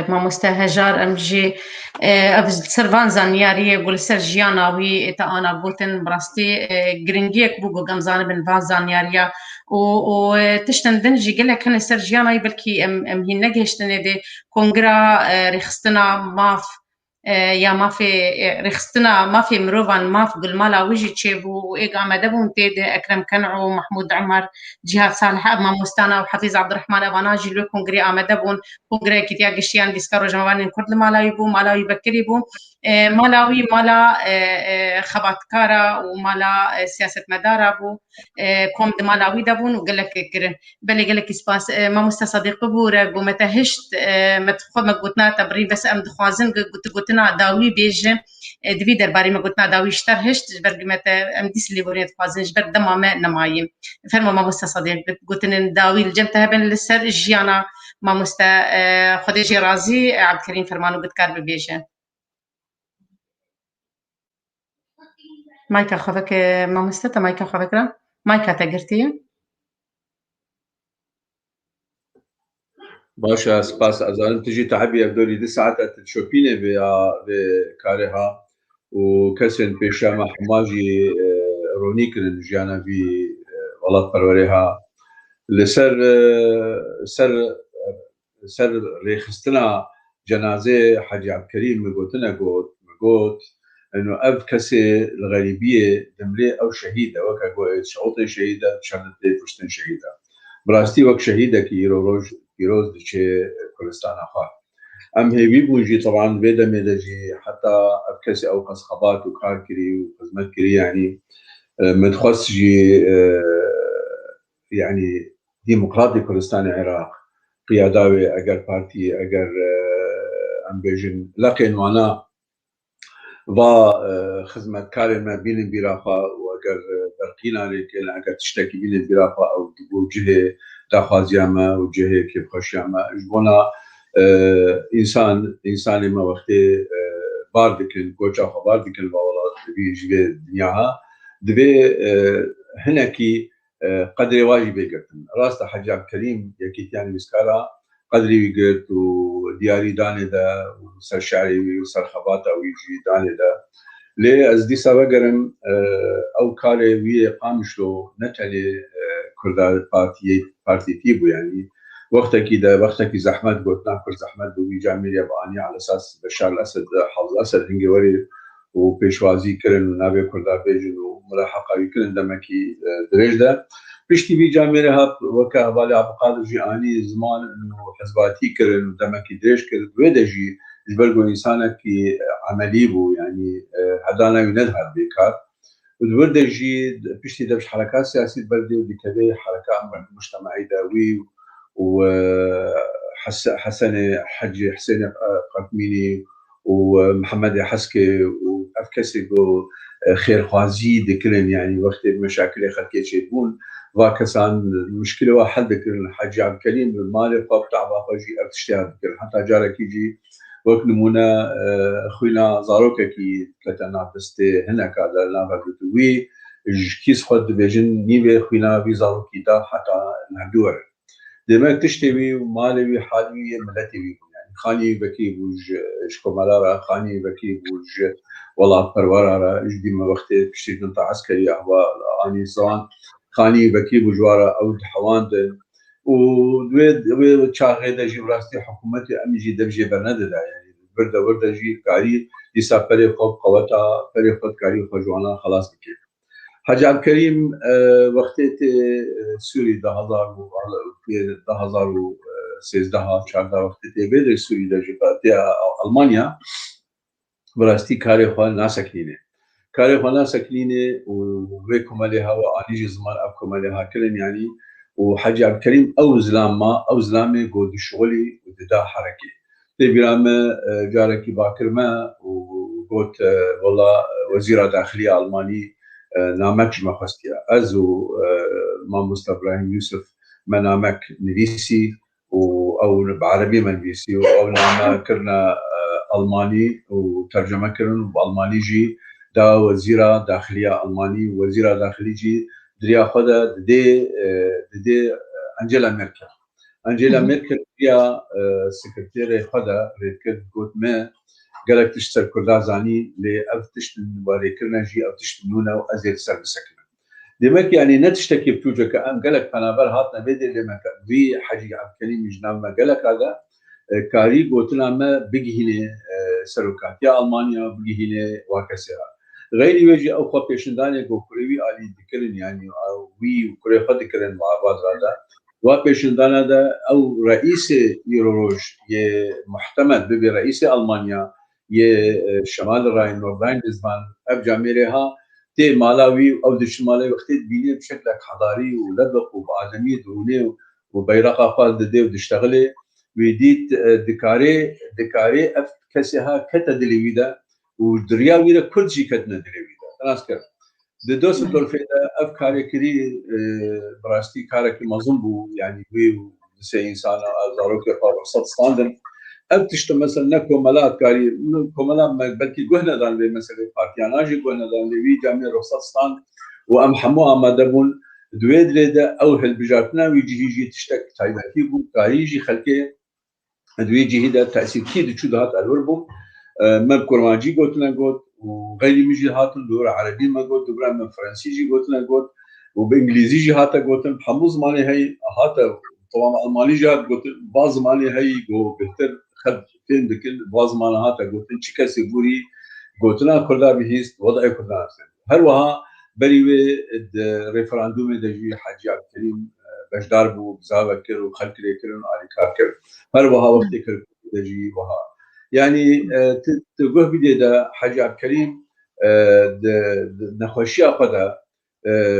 ما مستهجار امجي ابز سرفان زانياري يقول سرجيانا وي تا انا بوتن براستي جرينجيك بوغو غمزان بن فان زانياريا و تشتن دنجي قال لك انا سرجيانا بلكي ام هي نجهشتن دي كونغرا رخصتنا ماف یا مافی رخصتنا مافی مروان ماف قل مالا وجي تشيبو وإيقا مدبون تيد أكرم كنعو محمود عمر جهاد صالح أبما مستانا وحفيظ عبد الرحمن أباناجي لو كونغري آمدبون كونغري كتيا قشيان ديسكارو جموانين كرد مالاوي بو مالاوي بكري بو مالاوي مالا خباتكارا ومالا سياسة مدارة بو كوم دي مالاوي دبون وقلك كرن بلي قلك إسباس ما مستصدق بورا قومتا هشت متخوض مقوتنا تبرين بس أم دخوازن قوتنا داوي بيجي دوی درباره ما گوتنا داویشتر هشت جبر قمت ام دیس اللي بوريت قازن جبر دما ما نمايم فرما ما مستصدق قوتن داوي الجمتها بين لسر جيانا ما مست خديجي رازي عبد الكريم فرمانو بتكار ببيجه مايكا خذك ما مستتا مايكا خذك مايكا تقرتي باشا سپاس از آن تجي تعبي بدوري 10 ساعات تشوفيني بكارها وكسن بيشا حماجي رونيك الجانا في ولات بروريها لسر سر ريخستنا جنازه حاج عبد الكريم مقوتنا قوت انه اب كسي الغريبيه دمري او شهيده وكا قوت شعوطي شهيده شانتي فشتن شهيده براستي وك شهيده كيروز دشي كردستان اخا ام هيبي بوجي طبعا بيدا ميدجي حتى اب كسي او قصخبات وكاركري وخدمات كري يعني مدخص جي يعني ديمقراطي كردستان العراق قياداوي اگر بارتي اگر امبيجن لكن معنا و خدمت كاري ما بين البراخة واگر برقينا لكن اگر تشتكي بين البراخة او وجهه داخوازياما وجهه كيف خشياما جبونا انسان ما وقتي باردكن كوچا باردكن والله بيجي دنياها دبي هناكي قدري واجب يقتن راست حاج عبد الكريم يكيتيان مسكارا قدري ويقت ودياري داني دا وسر شعري وسر خباتا ويجي داني دا لي ازدي سابقرم او كاري وي قامشلو نتالي كردا بارتي تيبو يعني وقتك زحمت قلتنا كل زحمت بوي جاميريا باني على اساس بشار الاسد حافظ الاسد هنجوري وبيشوازي كرن ونابي كردا بيجن وملاحقه كرن دمكي دريجدا بيشتي بي جاميرها وكا بالي عبد القادر جياني زمان انه حزباتي كرن ودمكي دريج كرن ويدجي جبرقو انسانك عملي بو يعني هدانا ينذهب بكار ودوردجي بيشتي دبش حركات سياسيه بلدي ودي حركه مجتمعيه داوي وحسن حج حسين قطميني ومحمد حسكي وافكسي خير خوازي ذكرن يعني وقت المشاكل خلكي شيبون وكسان المشكله واحد ذكر الحاج عبد الكريم المالي قاب تاع باجي افتشتها حتى جارك يجي وقت نمونا خوينا زاروكا كي كتنا بستي هنا كذا لا بتوي كيس خد بيجن نيبي خوينا في زاروكي دا حتى نهدور دماغ تشتوي ومالي حالي ملتي يعني خاني بكي بوج شكمالارا خاني بكي بوج والله برورارا جدي ما وقت بشتي نطع عسكري اهوا اني زان خاني بكي بوجوارا او حواند ودوي تشاغي دجي براستي حكومتي امجي دبجي برنده يعني برده جي كاري يسافر خوب قوتا فري خود كاري خجوانا خلاص بكي حاج عبد الكريم وقتی سوری 2013 وقتی بده سوری در المانیا براستی کاری خوان ناسکلینه و کمالها و آنیج زمان اب کمالها کلن يعني وحاج عبد الكريم او زلامه قود شغلي ودا حركي تبرام جاركي باكرما وقلت والله وزير داخليه الماني نامك ما خستيا ازو ما مصطفى ابراهيم يوسف منامك نفيسي او بعربي منفيسي او نام كرنا الماني وترجمه كرن بالماني جي دا وزير داخليه الماني وزير داخليه جي دريا خدا دي انجيلا ميركل هي سكرتيره خدا ريكد قلت ما قالك تشتر كردا زاني لأفتشتن وريكرنا جي أفتشتنونا وأزيد سر بسكنا دمك يعني نتشتكي بتوجه كأن قالك فنابر هاتنا بدي لما في حاجي عبد الكريم جناب ما قالك هذا كاري قلتنا ما بيجي هنا سلوكاتيا ألمانيا بجهينة وكسرها غير يجي أو خا بيشنداني جو كوريوي علي ذكرن يعني أو وي وكوري خا ذكرن مع بعض هذا وبيشندانا ده أو رئيس يوروج محتمل ببي رئيس ألمانيا شمال الراين نورداين دزمان أبجع ميريها تي مالاوي أو دشمالي وقتي بيني بشكل حضاري ولبق وبعالمي دوني وبيرقا خالد دي ودشتغلي ويديت دكاري أف كسيها كتا دليويدا ودريا ويدا كردجي كتنا دليويدا تناسكر دوس الدولفيدا أف كاري كري براستي كاري مظنبو يعني وي سي إنسان زاروكي قارو صد ستاندن أب تشتو مثلا نكو ملات كاري كملا بلكي جهنا دان لي مثلا بارتياناجي جهنا دان لي وي جامي رخصت ستان وأم حمو أما دبون دويد ليدا أو هالبجاتنا ويجي تشتك تايباتي بو كاريجي خلكي دويجي هيدا تأثير كيد شو دهات الوربو من كورماجي قلتنا قلت وغيري ميجي هاتن دور عربي ما قلت دورا من فرنسي جي قلتنا قلت وبإنجليزي جي هاتا قلت حمو زماني هاي هاتا طبعا ألماني جي هات قلت بعض زماني هاي قو بهتر خد فين بكل بعض زماني هاتا قلت شكا سيبوري قلتنا كلها بهيست وضعي كلها هل وها بريوي الريفراندوم دجي حاجي عبد الكريم باش داربو بزاوة كر وخلق ليكرن على كاكر هل وها وقت كر دجي وها يعني تقول بدي دا حاجي عبد الكريم نخوشي أخذها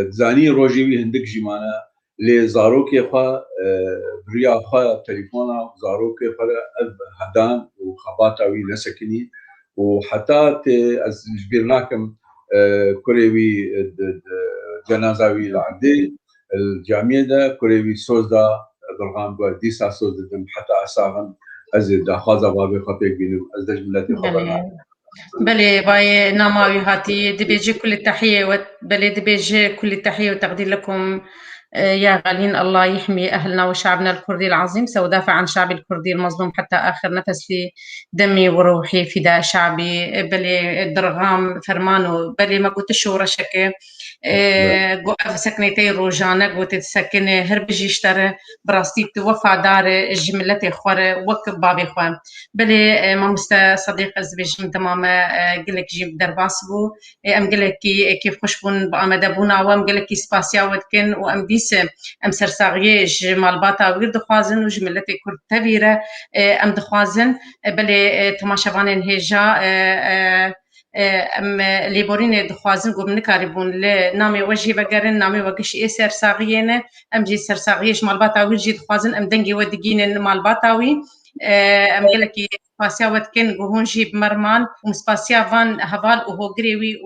زاني روجي هندك جمانا لزاروكي خا بريا خا تليفونا زاروكي خا هدان وخباتاوي نسكني وحتى جبرناكم كوريوي جنازاوي العدي الجامعة دا كوريوي سوزدا درغام قوال ديسا سوزدا دم حتى أساغن أزيد داخازا بابي خطيق بينو أزدج ملاتي خبرنا بلي باي ناماوي هاتي دبيجي كل التحية بلي دبيجي كل التحية وتقدير لكم يا غالين. الله يحمي أهلنا وشعبنا الكردي العظيم، سأدافع عن شعبي الكردي المظلوم حتى آخر نفس في دمي وروحي فداء شعبي. بلي الدرغام فرمانو بلي ما قلت شو رشكه سكنتي روجانا قلت سكنة هربجي اشترى براستي توفى دار جملتي خوار وك بابي خوان بلي ما مست صديق زبيجم تماما قلك جيب درباسبو ام قلك كيف خشبون بامدبونا وام قلك سباسيا ودكن وام ديس ام سرساغيه جمال باتا ورد خوازن وجملتي كرد تبيره ام دخوازن بلي تماشاوان هجا ام ليبورين دخوازن قوم نكاربون لنامي وجهي بقرن نامي وقش اي سرساغيين ام جي سرساغيش مال باطاوي جي دخوازن ام دنجي ودقين مال باطاوي ام قلكي سباسيا ودكن قهون جيب مرمان ومسباسيا فان هفال وهو قريوي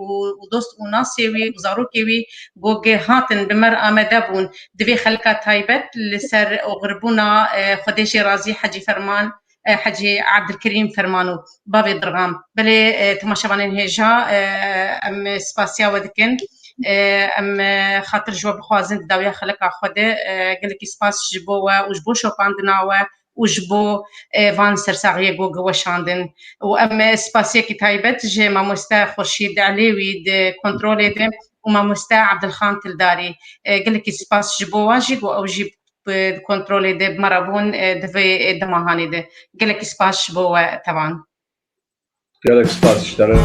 ودوست وناسيوي وزاروكيوي قوغي هاتن بمر آمدابون دبي خلقات هايبت لسر وغربونا خديشي رازي حجي فرمان حجي عبد الكريم فرمانو بابي درغام بلي تماشاوانين هجا ام سباسيا ودكن ام خاطر جوا بخوازن داويا خلق خوده قالك سباس جبوا وجبو شوباندناوا وجبو فان سرساغيه جوجو وشاندن وام سباسيا كي تايبت جي ما مستا خورشيد عليوي د كنترولي دي وما مستا عبد الخان تلداري قالك سباس جبوا جيجو او جيب كنترولي دي بمرابون دفي دماهاني دي قالك سباس جبوا طبعا قالك سباس اشترى